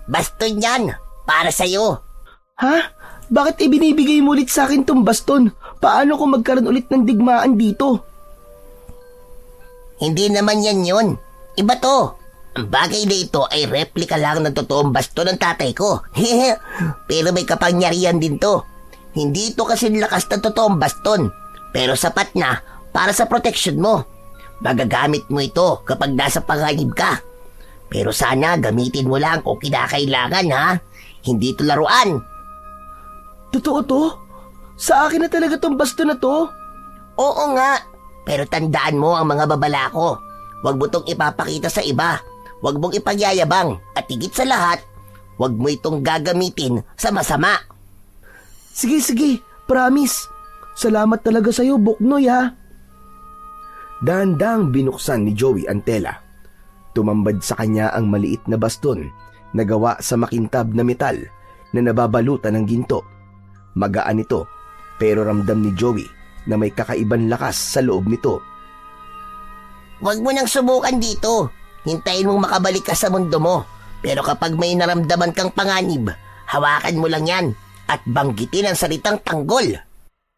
Baston yan. Para sa'yo. Ha? Bakit ibinibigay mo ulit sa akin tong baston? Paano kung magkaroon ulit ng digmaan dito? Hindi naman yan yun. Iba to. Ang bagay na ito ay replika lang ng totoong baston ng tatay ko. Pero may kapangyarihan din to. Hindi ito kasi lakas ng totoong baston. Pero sapat na para sa proteksyon mo. Magagamit mo ito kapag nasa panganib ka. Pero sana gamitin mo lang kung kinakailangan ha. Hindi to laruan. Totoo to? Sa akin na talaga tong baston na to? Oo nga. Pero tandaan mo ang mga babala ko. Huwag mo itong ipapakita sa iba. Huwag mong ipagyayabang. At higit sa lahat, huwag mo itong gagamitin sa masama. Sige, promise. Salamat talaga sa'yo, Buknoy ha. Dahan-dahang binuksan ni Joey ang tela. Tumambad sa kanya ang maliit na baston na gawa sa makintab na metal na nababalutan ng ginto. Magaan ito, pero ramdam ni Joey na may kakaibang lakas sa loob nito. Huwag mo nang subukan dito. Hintayin mong makabalik ka sa mundo mo. Pero kapag may naramdaman kang panganib, hawakan mo lang yan at banggitin ang salitang tanggol.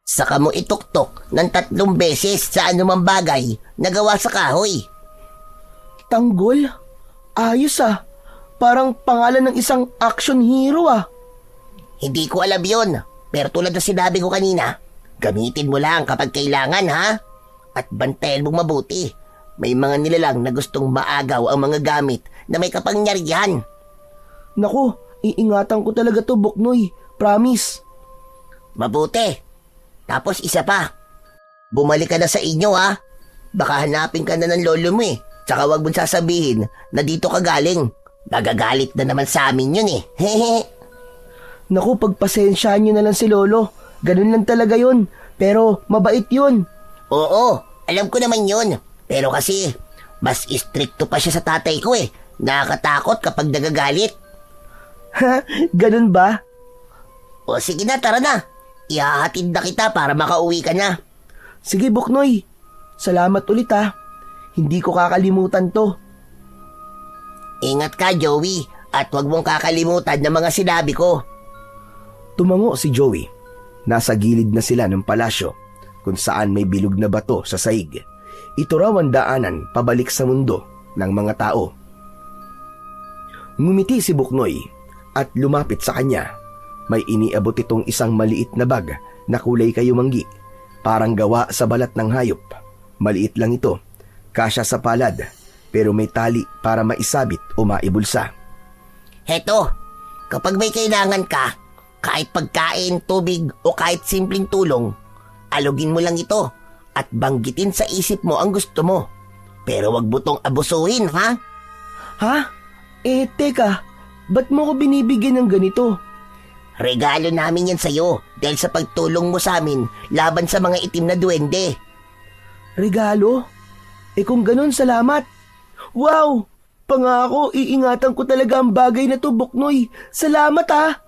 Saka mo ituktok ng 3 beses sa anumang bagay na gawa sa kahoy. Tanggol? Ayos ah. Parang pangalan ng isang action hero ah. Hindi ko alam yon, pero tulad na sinabi ko kanina, gamitin mo lang kapag kailangan ha. At bantayan mong mabuti. May mga nilalang na gustong maagaw ang mga gamit na may kapangyarihan. Naku, iingatan ko talaga to, Buknoy. Promise. Mabuti. Tapos isa pa. Bumalik ka na sa inyo ha. Baka hanapin ka na ng lolo mo eh. Tsaka wag mong sasabihin na dito ka galing. Nagagalit na naman sa amin yun eh. Hehe. Naku, pagpasensyaan nyo na lang si Lolo. Ganun lang talaga yun. Pero mabait yun. Oo, alam ko naman yun. Pero kasi, mas istrikto pa siya sa tatay ko eh. Nakakatakot kapag nagagalit. Ha? Ganun ba? O sige na, tara na. Ihahatid na kita para makauwi ka na. Sige, Buknoy. Salamat ulit ha. Hindi ko kakalimutan to. Ingat ka, Joey. At huwag mong kakalimutan ng mga sinabi ko. Tumango si Joey. Nasa gilid na sila ng palasyo kung saan may bilog na bato sa saig. Ito raw ang daanan pabalik sa mundo ng mga tao. Ngumiti si Buknoy at lumapit sa kanya. May iniabot itong isang maliit na bag na kulay kayumanggi, parang gawa sa balat ng hayop. Maliit lang ito, kasya sa palad, pero may tali para maisabit o maibulsa. Heto, kapag may kailangan ka, kahit pagkain, tubig o kahit simpleng tulong, alugin mo lang ito at banggitin sa isip mo ang gusto mo. Pero wag mo tong abusuhin, ha? Ha? Teka. Ba't mo ko binibigyan ng ganito? Regalo namin yan sa'yo dahil sa pagtulong mo sa amin laban sa mga itim na duwende. Regalo? Kung ganun, salamat. Wow! Pangako, iingatan ko talaga ang bagay na to, Buknoy. Salamat ha!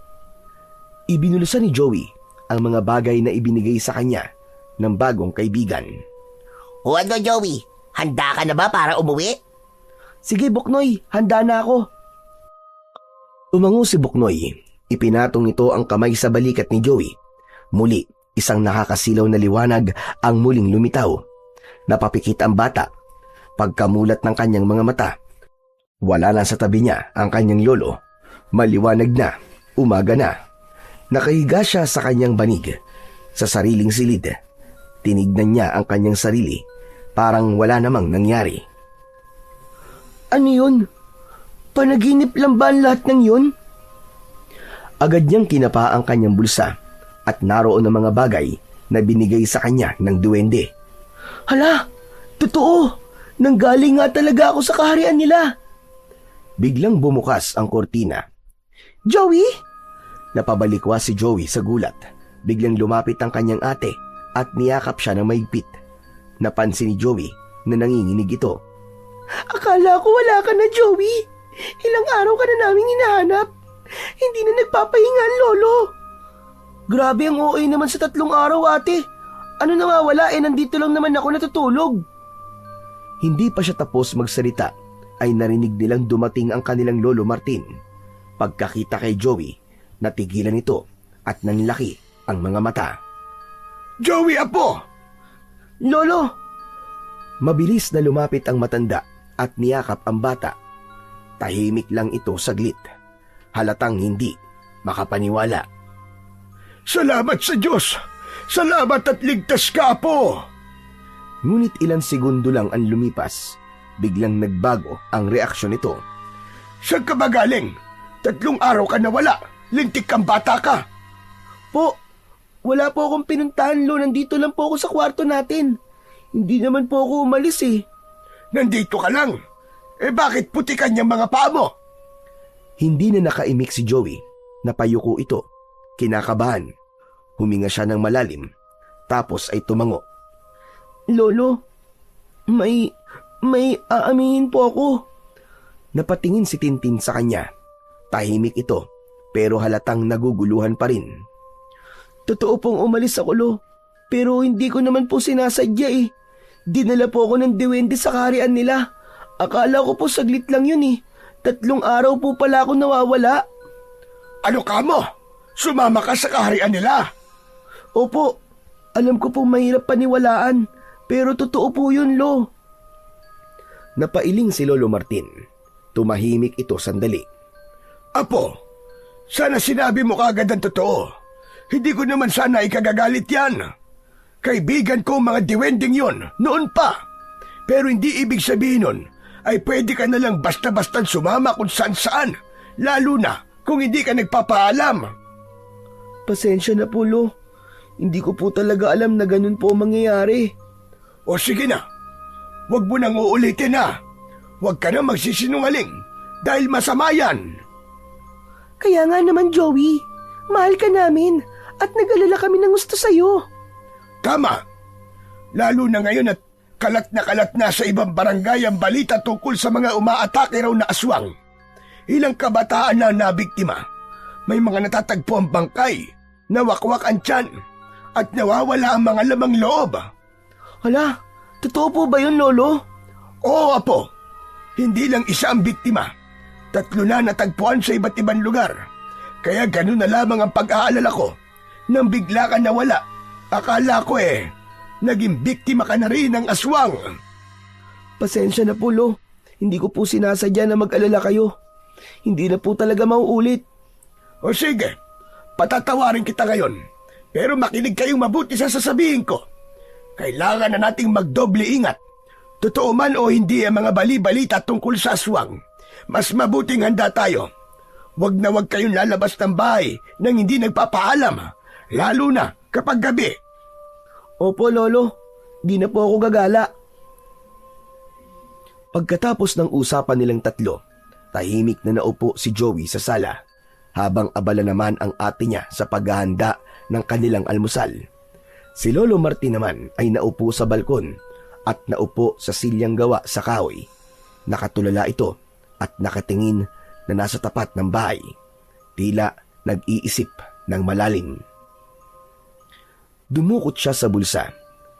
Ibinulusan ni Joey ang mga bagay na ibinigay sa kanya ng bagong kaibigan. O ano, Joey? Handa ka na ba para umuwi? Sige, Buknoy. Handa na ako. Tumango si Buknoy. Ipinatong nito ang kamay sa balikat ni Joey. Muli, isang nakakasilaw na liwanag ang muling lumitaw. Napapikit ang bata. Pagkamulat ng kanyang mga mata, wala na sa tabi niya ang kanyang lolo. Maliwanag na, umaga na. Nakahiga siya sa kanyang banig, sa sariling silid. Tinignan niya ang kanyang sarili, parang wala namang nangyari. Ano yun? Panaginip lang ba ang lahat ng yun? Agad niyang kinapa ang kanyang bulsa at naroon ang mga bagay na binigay sa kanya ng duwende. Hala! Totoo! Nanggaling nga talaga ako sa kaharian nila. Biglang bumukas ang kortina. Joey? Napabalikwa si Joey sa gulat. Biglang lumapit ang kanyang ate at niyakap siya ng maigpit. Napansin ni Joey na nanginginig ito. Akala ko wala ka na, Joey. Ilang araw ka na naming hinahanap. Hindi na nagpapahinga ang lolo. Grabe ang OA naman sa 3 araw, ate. Ano nawawala nandito lang naman ako natutulog. Hindi pa siya tapos magsalita ay narinig nilang dumating ang kanilang lolo Martin. Pagkakita kay Joey, natigilan ito at nanlaki ang mga mata. Joey, apo! Lolo! Mabilis na lumapit ang matanda at niyakap ang bata. Tahimik lang ito saglit. Halatang hindi makapaniwala. Salamat sa Diyos! Salamat at ligtas ka, apo! Ngunit ilang segundo lang ang lumipas. Biglang nagbago ang reaksyon nito. Saan ka ba galing? 3 araw ka nawala. Lintik kang bata ka. Po, wala po akong pinuntahan, Lo. Nandito lang po ako sa kwarto natin. Hindi naman po ako umalis eh. Nandito ka lang. Bakit putikan yung mga paa mo? Hindi na nakaimik si Joey. Napayuko ito. Kinakabahan. Huminga siya ng malalim. Tapos ay tumango. Lolo, may aaminin po ako. Napatingin si Tintin sa kanya. Tahimik ito, pero halatang naguguluhan pa rin. Totoo pong umalis ako, Lo. Pero hindi ko naman po sinasadya eh. Dinala po ako ng diwende sa kaharian nila. Akala ko po saglit lang yun eh. 3 araw po pala ako nawawala. Ano ka mo? Sumama ka sa kaharian nila. Opo, alam ko po mahirap paniwalaan. Pero totoo po yun, Lo. Napailing si Lolo Martin. Tumahimik ito sandali. Apo, sana sinabi mo kagad ang totoo. Hindi ko naman sana ikagagalit yan. Kaibigan ko mga diwending yon noon pa. Pero hindi ibig sabihin nun ay pwede ka na lang basta-basta sumama kung saan-saan. Lalo na kung hindi ka nagpapaalam. Pasensya na po, Lo. Hindi ko po talaga alam na ganun po mangyayari. O sige na, huwag mo nang uulitin na. Huwag ka na magsisinungaling dahil masama yan. Kaya nga naman, Joey. Mahal ka namin at nag-alala kami ng gusto sa'yo. Tama. Lalo na ngayon at kalat na sa ibang barangay ang balita tungkol sa mga umaatake raw na aswang. Ilang kabataan na nabiktima. May mga natatagpo ang bangkay, nawakwak ang tiyan, at nawawala ang mga lamang loob. Hala, totoo po ba yun, Lolo? Oo, Apo. Hindi lang isa ang biktima. 3 na natagpuan sa iba't ibang lugar. Kaya ganun na lamang ang pag-aalala ko. Nang bigla ka nawala, akala ko naging biktima ka na rin ng aswang. Pasensya na po, Lo. Hindi ko po sinasadya na mag-alala kayo. Hindi na po talaga mauulit. O sige, patatawarin kita ngayon. Pero makinig kayong mabuti sa sasabihin ko. Kailangan na nating magdoble ingat. Totoo man o hindi ang mga bali-balita tungkol sa aswang, mas mabuting handa tayo. Huwag na huwag kayong lalabas ng bahay nang hindi nagpapaalam, lalo na kapag gabi. Opo, Lolo. Di na po ako gagala. Pagkatapos ng usapan nilang 3, tahimik na naupo si Joey sa sala, habang abala naman ang ate niya sa paghahanda ng kanilang almusal. Si Lolo Martin naman ay naupo sa balkon at naupo sa silyang gawa sa kahoy. Nakatulala ito at nakatingin na nasa tapat ng bahay. Tila nag-iisip ng malalim. Dumukot siya sa bulsa.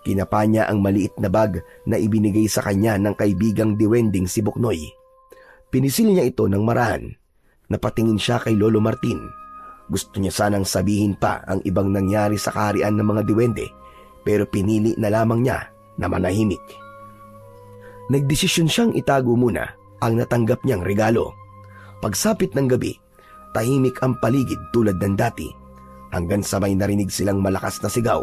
Kinapa niya ang maliit na bag na ibinigay sa kanya ng kaibigang diwending si Buknoy. Pinisil niya ito ng marahan. Napatingin siya kay Lolo Martin. Gusto niya sanang sabihin pa ang ibang nangyari sa kaharian ng mga diwende, pero pinili na lamang niya na manahimik. Nagdesisyon siyang itago muna ang natanggap niyang regalo. Pagsapit ng gabi, tahimik ang paligid tulad ng dati, hanggang sa may narinig silang malakas na sigaw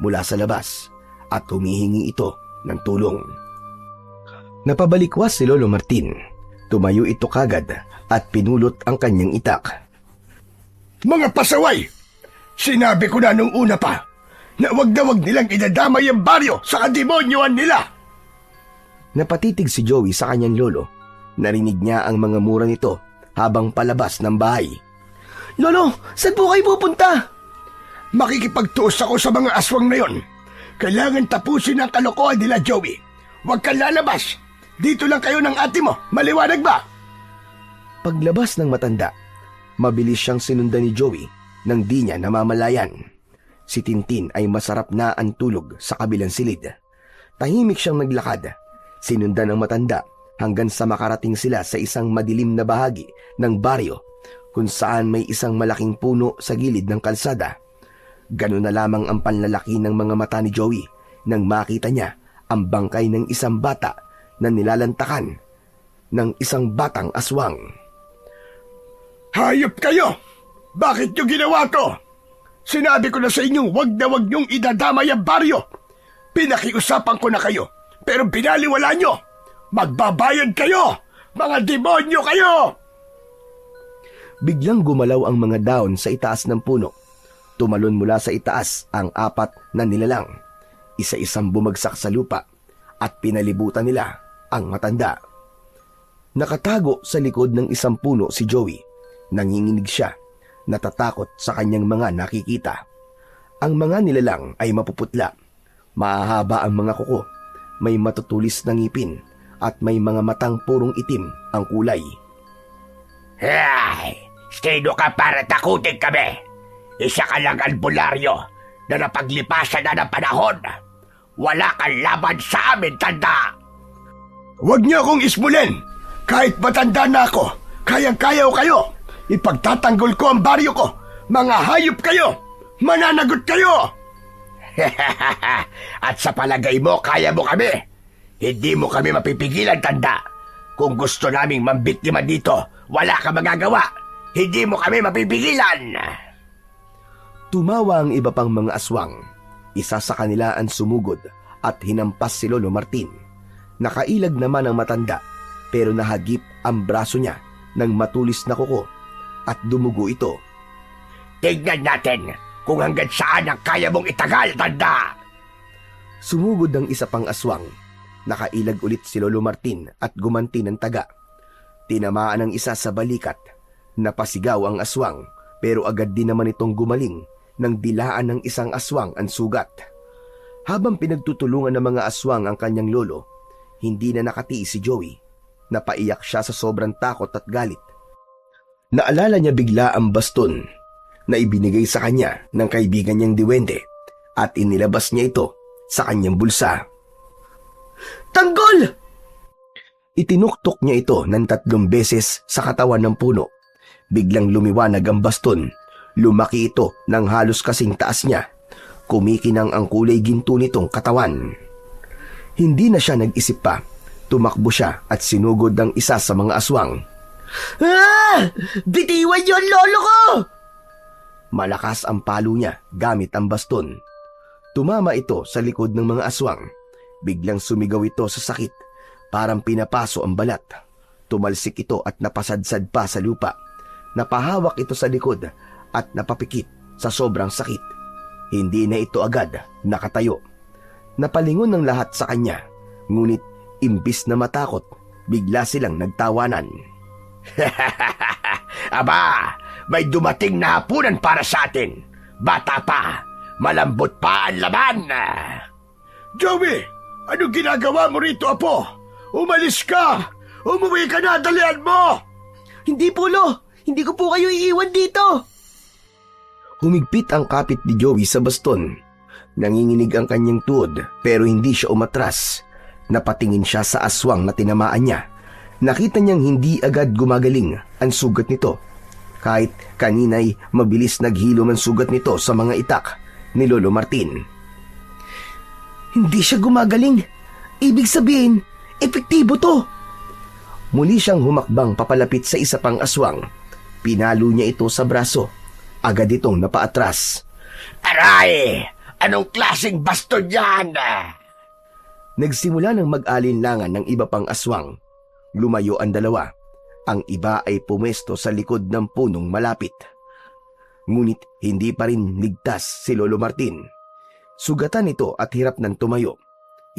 mula sa labas at humihingi ito ng tulong. Napabalikwas si Lolo Martin. Tumayo ito kagad at pinulot ang kanyang itak. Mga pasaway! Sinabi ko na nung una pa na wag nilang idadamay ang baryo sa kademonyoan nila! Napatitig si Joey sa kanyang lolo. Narinig niya ang mga mura nito habang palabas ng bahay. Lolo, saan po kayo pupunta? Makikipagtuos ako sa mga aswang na yon. Kailangan tapusin ang kalokohan nila, Joey. Huwag kang lalabas. Dito lang kayo ng ate mo. Maliwanag ba? Paglabas ng matanda, mabilis siyang sinundan ni Joey nang di niya namamalayan. Si Tintin ay masarap na ang tulog sa kabilang silid. Tahimik siyang naglakad. Sinundan ng matanda hanggang sa makarating sila sa isang madilim na bahagi ng baryo kung saan may isang malaking puno sa gilid ng kalsada. Ganun na lamang ang panlalaki ng mga mata ni Joey nang makita niya ang bangkay ng isang bata na nilalantakan ng isang batang aswang. Hayop kayo! Bakit nyo ginawa to? Sinabi ko na sa inyo, wag nyong idadamay ang baryo. Pinakiusapan ko na kayo, pero binaliwala nyo. Magbabayad kayo! Mga demonyo kayo! Biglang gumalaw ang mga daon sa itaas ng puno. Tumalon mula sa itaas ang 4 na nilalang. Isa-isang bumagsak sa lupa at pinalibutan nila ang matanda. Nakatago sa likod ng isang puno si Joey. Nanginginig siya, natatakot sa kanyang mga nakikita. Ang mga nilalang ay mapuputla. Mahahaba ang mga kuko, may matutulis na ngipin, at may mga matang purong itim ang kulay. Ay, sino ka para takutin kami? Isa ka lang albularyo na napaglipasan na ng panahon. Wala kang laban sa amin, tanda! Huwag niyo akong ismulin! Kahit matanda na ako, kayang-kaya ko kayo! Ipagtatanggol ko ang baryo ko! Mga hayop kayo! Mananagot kayo! At sa palagay mo, kaya mo kami? Hindi mo kami mapipigilan, tanda! Kung gusto naming mambiktima dito, wala ka magagawa! Hindi mo kami mapipigilan! Tumawa ang iba pang mga aswang. Isa sa kanila ang sumugod at hinampas si Lolo Martin. Nakailag naman ang matanda, pero nahagip ang braso niya ng matulis na kuko at dumugo ito. Tignan natin kung hanggang saan ang kaya mong itagal, tanda! Sumugod ang isa pang aswang. Nakailag ulit si Lolo Martin at gumanti ng taga. Tinamaan ang isa sa balikat. Napasigaw ang aswang, pero agad din naman itong gumaling nang dilaan ng isang aswang ang sugat. Habang pinagtutulungan ng mga aswang ang kanyang lolo, hindi na nakatiis si Joey. Napaiyak siya sa sobrang takot at galit. Naalala niya bigla ang baston na ibinigay sa kanya ng kaibigan niyang diwende at inilabas niya ito sa kanyang bulsa. Tanggol! Itinuktok niya ito ng 3 beses sa katawan ng puno. Biglang lumiwanag ang baston. Lumaki ito ng halos kasing taas niya. Kumikinang ang kulay ginto nitong katawan. Hindi na siya nag-isip pa. Tumakbo siya at sinugod ang isa sa mga aswang. Ah! Bitiwan niyo ang lolo ko! Malakas ang palo niya gamit ang baston. Tumama ito sa likod ng mga aswang. Biglang sumigaw ito sa sakit. Parang pinapaso ang balat. Tumalsik ito at napasadsad pa sa lupa. Napahawak ito sa likod at napapikit sa sobrang sakit. Hindi na ito agad nakatayo. Napalingon ng lahat sa kanya. Ngunit imbis na matakot, bigla silang nagtawanan. Aba, may dumating na hapunan para sa atin. Bata pa, malambot pa ang laban. Joey, anong ginagawa mo rito, apo? Umalis ka! Umuwi ka na, dalian mo! Hindi po, Lo! Hindi ko po kayo iiwan dito! Humigpit ang kapit ni Joey sa baston. Nanginginig ang kanyang tuhod pero hindi siya umatras. Napatingin siya sa aswang na tinamaan niya. Nakita niyang hindi agad gumagaling ang sugat nito. Kahit kanina'y mabilis naghilom ang sugat nito sa mga itak ni Lolo Martin. Hindi siya gumagaling. Ibig sabihin, epektibo to. Muli siyang humakbang papalapit sa isa pang aswang. Pinalo niya ito sa braso. Agad itong napaatras. Aray! Anong klaseng baston yan? Nagsimula ng mag-alinlangan ng iba pang aswang. Lumayo ang dalawa. Ang iba ay pumesto sa likod ng punong malapit. Ngunit hindi pa rin ligtas si Lolo Martin. Sugatan ito at hirap ng tumayo.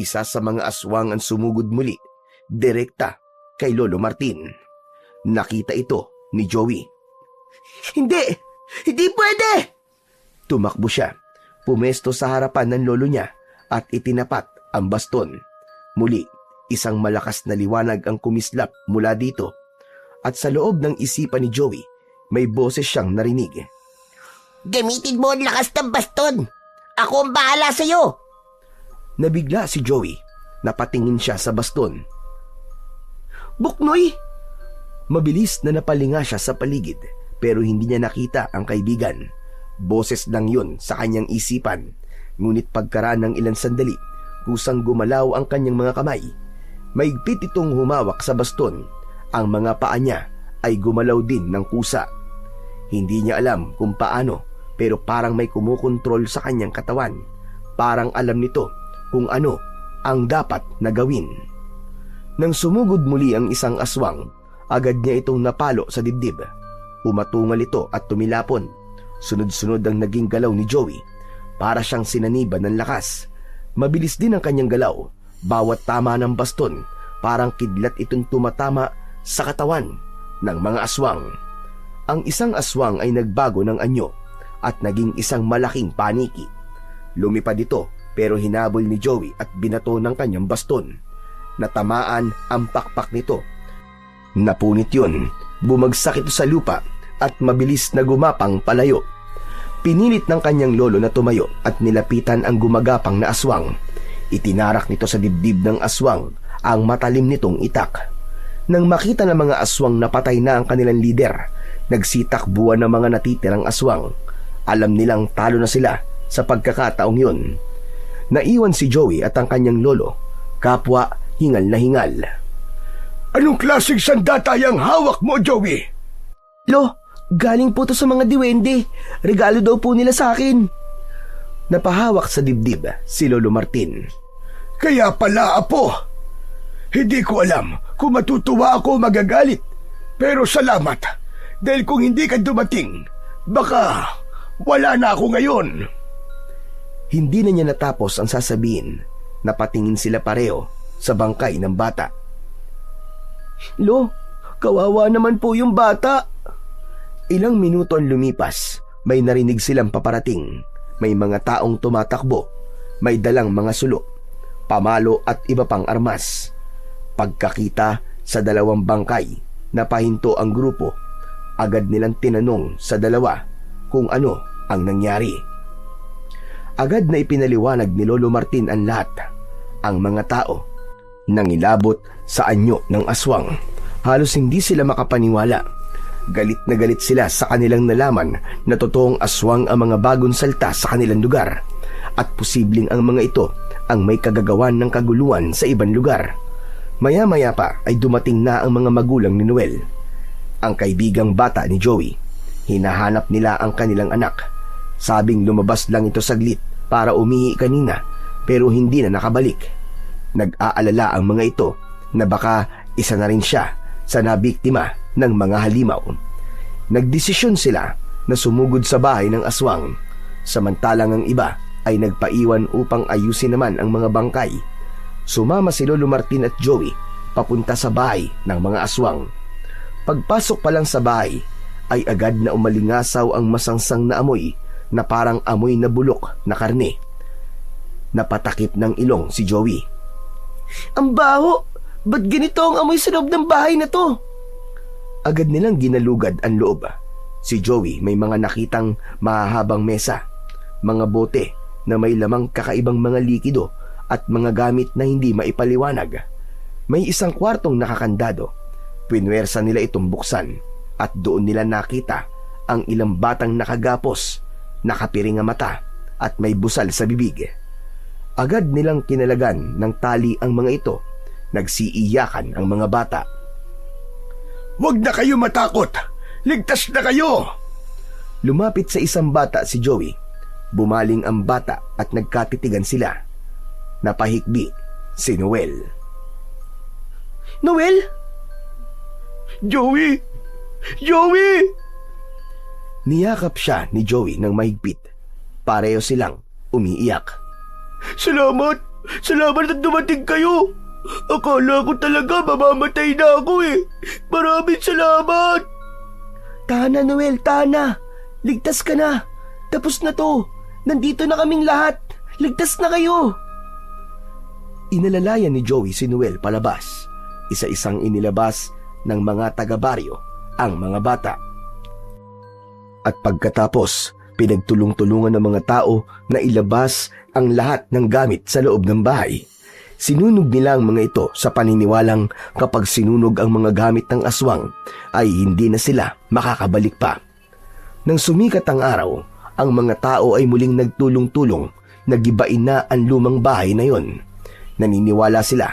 Isa sa mga aswang ang sumugod muli, direkta kay Lolo Martin. Nakita ito ni Joey. Hindi! Hindi pwede! Tumakbo siya. Pumesto sa harapan ng lolo niya at itinapat ang baston. Muli, isang malakas na liwanag ang kumislap mula dito. At sa loob ng isipan ni Joey, may boses siyang narinig. Gamitin mo ang lakas ng baston. Ako ang bahala sa'yo. Nabigla si Joey. Napatingin siya sa baston. Buknoy! Mabilis na napalinga siya sa paligid pero hindi niya nakita ang kaibigan. Boses lang yun sa kanyang isipan. Ngunit pagkaraan ng ilang sandali, kusang gumalaw ang kanyang mga kamay. Maigpit itong humawak sa baston. Ang mga paa niya ay gumalaw din ng kusa. Hindi niya alam kung paano pero parang may kumukontrol sa kanyang katawan. Parang alam nito kung ano ang dapat na gawin. Nang sumugod muli ang isang aswang, agad niya itong napalo sa dibdib. Umatungal ito at tumilapon. Sunod-sunod ang naging galaw ni Joey. Para siyang sinaniban ng lakas. Mabilis din ang kanyang galaw. Bawat tama ng baston, parang kidlat itong tumatama sa katawan ng mga aswang. Ang isang aswang ay nagbago ng anyo at naging isang malaking paniki. Lumipad ito pero hinabol ni Joey at binato ng kanyang baston. Natamaan ang pakpak nito. Napunit yun. Bumagsak ito sa lupa at mabilis na gumapang palayo. Pinilit ng kanyang lolo na tumayo at nilapitan ang gumagapang na aswang. Itinarak nito sa dibdib ng aswang ang matalim nitong itak. Nang makita ng mga aswang na patay na ang kanilang lider, nagsitakbuhan ng mga natitirang aswang. Alam nilang talo na sila sa pagkakataong yun. Naiwan si Joey at ang kanyang lolo, kapwa hingal na hingal. Anong klaseng sandata yung hawak mo, Joey? Lo, galing po to sa mga diwende. Regalo daw po nila sa akin. Napahawak sa dibdib si Lolo Martin. Kaya pala, Apo. Hindi ko alam kung matutuwa ako o magagalit. Pero salamat. Dahil kung hindi ka dumating, baka wala na ako ngayon. Hindi na niya natapos ang sasabihin. Napatingin sila pareho sa bangkay ng bata. Lo, kawawa naman po yung bata. Ilang minuto ang lumipas, may narinig silang paparating. May mga taong tumatakbo, may dalang mga sulo, pamalo at iba pang armas. Pagkakita sa dalawang bangkay, napahinto ang grupo. Agad nilang tinanong sa dalawa kung ano ang nangyari. Agad na ipinaliwanag ni Lolo Martin ang lahat. Ang mga tao nangilabot sa anyo ng aswang. Halos hindi sila makapaniwala. Galit na galit sila sa kanilang nalaman na totoong aswang ang mga bagong salta sa kanilang lugar at posibleng ang mga ito ang may kagagawan ng kaguluhan sa ibang lugar. Maya-maya pa ay dumating na ang mga magulang ni Noel. Ang kaibigang bata ni Joey. Hinahanap nila ang kanilang anak. Sabing lumabas lang ito saglit para umihi kanina pero hindi na nakabalik. Nag-aalala ang mga ito na baka isa na rin siya sa nabiktima ng mga halimaw. Nagdesisyon sila na sumugod sa bahay ng aswang, samantalang ang iba ay nagpaiwan upang ayusin naman ang mga bangkay. Sumama si Lolo Martin at Joey papunta sa bahay ng mga aswang. Pagpasok pa lang sa bahay ay agad na umalingasaw ang masangsang na amoy na parang amoy na bulok na karne. Napatakip ng ilong si Joey. Ang baho! Ba't ganito ang amoy sa loob ng bahay na to? Agad nilang ginalugad ang loob. Si Joey may mga nakitang mahahabang mesa, mga bote na may lamang kakaibang mga likido at mga gamit na hindi maipaliwanag. May isang kwartong nakakandado. Pinwersa nila itong buksan at doon nila nakita ang ilang batang nakagapos, nakapiring ang mata at may busal sa bibig. Agad nilang kinalagan ng tali ang mga ito. Nagsiiyakan ang mga bata. Huwag na kayo matakot! Ligtas na kayo! Lumapit sa isang bata si Joey. Bumaling ang bata at nagkatitigan sila. Napahikbi si Noel. Noel? Joey! Joey! Niyakap siya ni Joey ng mahigpit. Pareho silang umiiyak. Salamat! Salamat at dumating kayo! Akala ko talaga mamamatay na ako eh. Maraming salamat! Tana, Noel, tana. Ligtas ka na. Tapos na to. Nandito na kaming lahat. Ligtas na kayo. Inalalayan ni Joey si Noel palabas. Isa-isang inilabas ng mga taga-baryo ang mga bata. At pagkatapos, pinagtulong-tulungan ng mga tao na ilabas ang lahat ng gamit sa loob ng bahay. Sinunog nila ang mga ito sa paniniwalang kapag sinunog ang mga gamit ng aswang ay hindi na sila makakabalik pa. Nang sumikat ang araw, ang mga tao ay muling nagtulong-tulong, nagibain na ang lumang bahay na yon. Naniniwala sila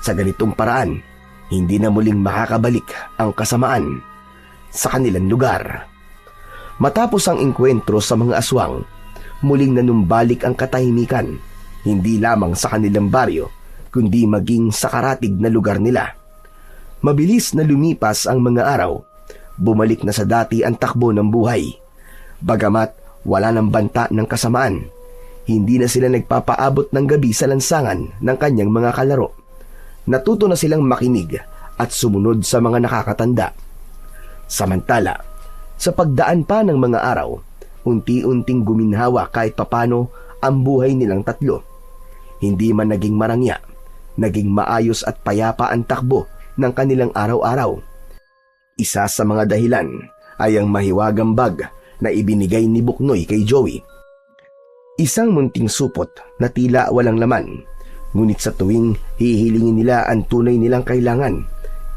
sa ganitong paraan, hindi na muling makakabalik ang kasamaan sa kanilang lugar. Matapos ang engkwentro sa mga aswang, muling nanumbalik ang katahimikan, hindi lamang sa kanilang baryo, kundi maging sa karatig na lugar nila. Mabilis na lumipas ang mga araw. bumalik na sa dati ang takbo ng buhay. Bagamat wala ng banta ng kasamaan, hindi na sila nagpapaabot ng gabi sa lansangan ng kanyang mga kalaro. Natuto na silang makinig at sumunod sa mga nakakatanda. Samantala, sa pagdaan pa ng mga araw, unti-unting guminhawa kahit papano ang buhay nilang tatlo. Hindi man naging marangya, naging maayos at payapa ang takbo ng kanilang araw-araw. Isa sa mga dahilan ay ang mahiwagang bag na ibinigay ni Buknoy kay Joey. Isang munting supot na tila walang laman, ngunit sa tuwing hihilingin nila ang tunay nilang kailangan,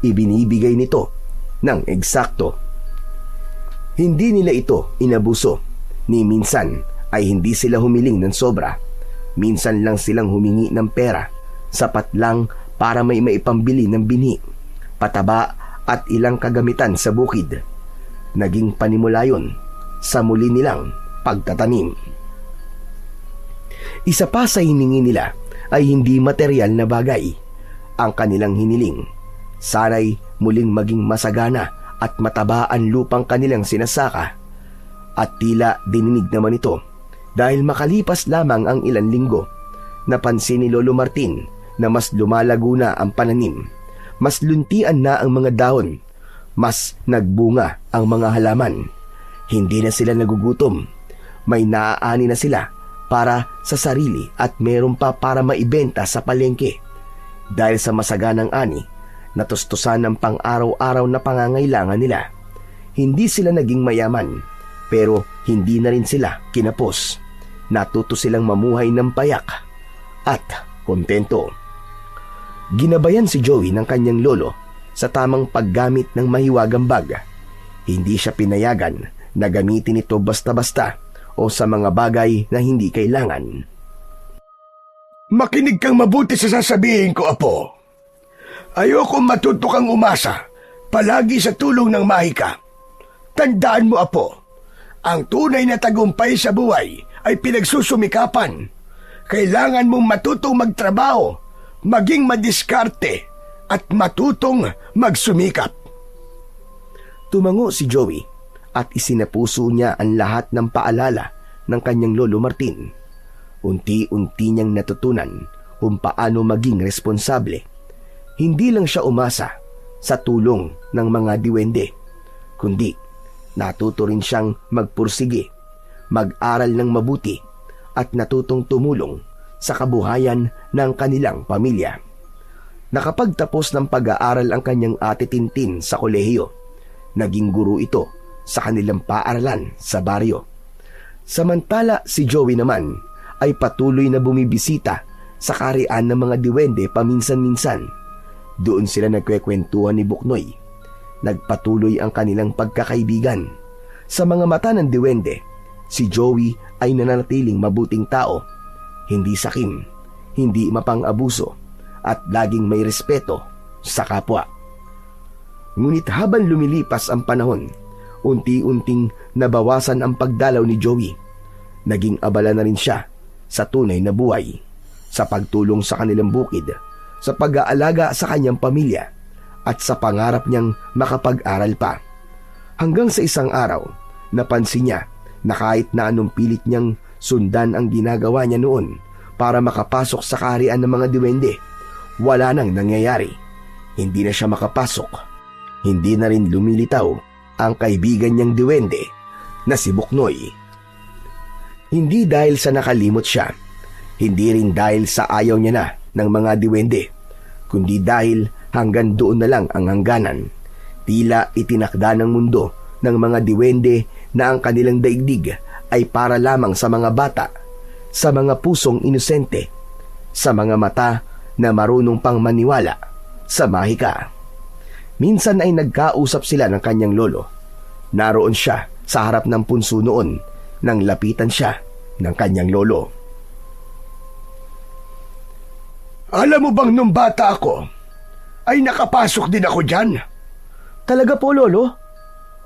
ibinibigay nito ng eksakto. Hindi nila ito inabuso, ni minsan ay hindi sila humiling ng sobra. Minsan lang silang humingi ng pera, sapat lang para may maipambili ng binhi, pataba at ilang kagamitan sa bukid. Naging panimula yun sa muli nilang pagtatanim. Isa pa sa hiningi nila ay hindi material na bagay. Ang kanilang hiniling, sana'y muling maging masagana at mataba ang lupang kanilang sinasaka. At tila dininig naman ito dahil makalipas lamang ang ilang linggo, napansin ni Lolo Martin na mas lumalago na ang pananim, mas luntian na ang mga dahon, mas nagbunga ang mga halaman. Hindi na sila nagugutom, may naaani na sila para sa sarili at meron pa para maibenta sa palengke. Dahil sa masaganang ani, natustusan ng pang-araw-araw na pangangailangan nila. Hindi sila naging mayaman, pero hindi na rin sila kinapos. Natuto silang mamuhay ng payak at kontento. Ginabayan si Joey ng kanyang lolo sa tamang paggamit ng mahiwagang bag. Hindi siya pinayagan na gamitin ito basta-basta o sa mga bagay na hindi kailangan. Makinig kang mabuti sa sasabihin ko, Apo. Ayoko matuto kang umasa palagi sa tulong ng mahika. Tandaan mo, Apo, ang tunay na tagumpay sa buhay ay pinagsusumikapan. Kailangan mong matutong magtrabaho, maging madiskarte, at matutong magsumikap. Tumango si Joey at isinapuso niya ang lahat ng paalala ng kanyang Lolo Martin. Unti-unti niyang natutunan kung paano maging responsable. Hindi lang siya umasa sa tulong ng mga diwende, kundi natuto rin siyang magpursige, mag-aral ng mabuti at natutong tumulong sa kabuhayan ng kanilang pamilya. Nakapagtapos ng pag-aaral ang kanyang ate Tintin sa kolehiyo. Naging guro ito sa kanilang paaralan sa baryo. Samantala si Joey naman ay patuloy na bumibisita sa karian ng mga diwende paminsan-minsan. Doon sila nagkwekwentuhan ni Buknoy. Nagpatuloy ang kanilang pagkakaibigan. Sa mga mata ng diwende, si Joey ay nananatiling mabuting tao, hindi sakim, hindi mapang-abuso, at laging may respeto sa kapwa. Ngunit habang lumilipas ang panahon, unti-unting nabawasan ang pagdalaw ni Joey. Naging abala na rin siya sa tunay na buhay, sa pagtulong sa kanilang bukid, sa pag-aalaga sa kanyang pamilya, at sa pangarap niyang makapag-aral pa. Hanggang sa isang araw, napansin niya na kahit na anong pilit niyang sundan ang ginagawa niya noon para makapasok sa kaharian ng mga diwende, wala nang nangyayari. Hindi na siya makapasok. Hindi na rin lumilitaw ang kaibigan niyang diwende na si Buknoy. Hindi dahil sa nakalimot siya, hindi rin dahil sa ayaw niya na ng mga diwende, kundi dahil hanggang doon na lang ang hangganan. Tila itinakda ng mundo ng mga diwende na ang kanilang daigdig ay para lamang sa mga bata, sa mga pusong inosente, sa mga mata na marunong pang maniwala sa mahika. Minsan ay nagkausap sila ng kanyang lolo. Naroon siya sa harap ng punso noon nang lapitan siya ng kanyang lolo. Alam mo bang nung bata ako, ay nakapasok din ako dyan? Talaga po, lolo?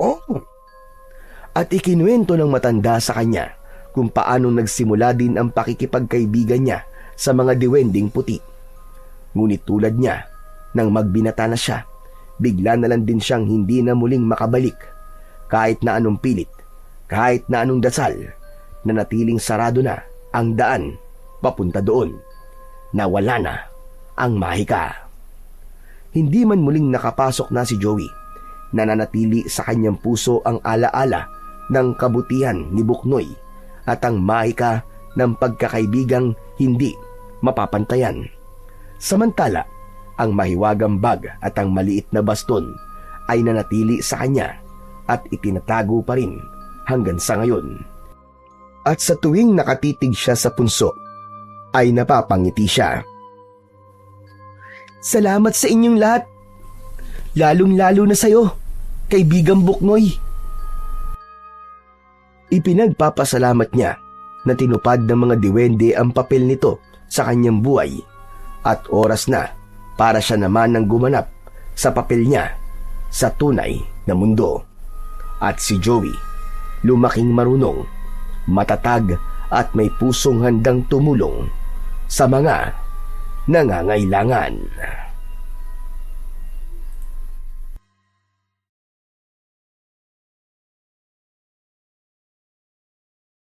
Oh, At ikinuwento ng matanda sa kanya kung paano nagsimula din ang pakikipagkaibigan niya sa mga diwending puti. Ngunit tulad niya, nang magbinata na siya, bigla na lang din siyang hindi na muling makabalik. Kahit na anong pilit, kahit na anong dasal, nanatiling sarado na ang daan papunta doon. Nawala na ang mahika. Hindi man muling nakapasok na si Joey, nananatili sa kanyang puso ang alaala ng kabutihan ni Buknoy at ang mahika ng pagkakaibigang hindi mapapantayan. Samantala, ang mahiwagang bag at ang maliit na baston ay nanatili sa kanya at itinatago pa rin hanggang sa ngayon. At sa tuwing nakatitig siya sa punso, ay napapangiti siya. Salamat sa inyong lahat. Lalong-lalo na sa'yo, kaibigang Buknoy. Ipinagpapasalamat niya na tinupad ng mga diwende ang papel nito sa kanyang buhay at oras na para siya naman ang gumanap sa papel niya sa tunay na mundo. At si Joey, lumaking marunong, matatag at may pusong handang tumulong sa mga nangangailangan.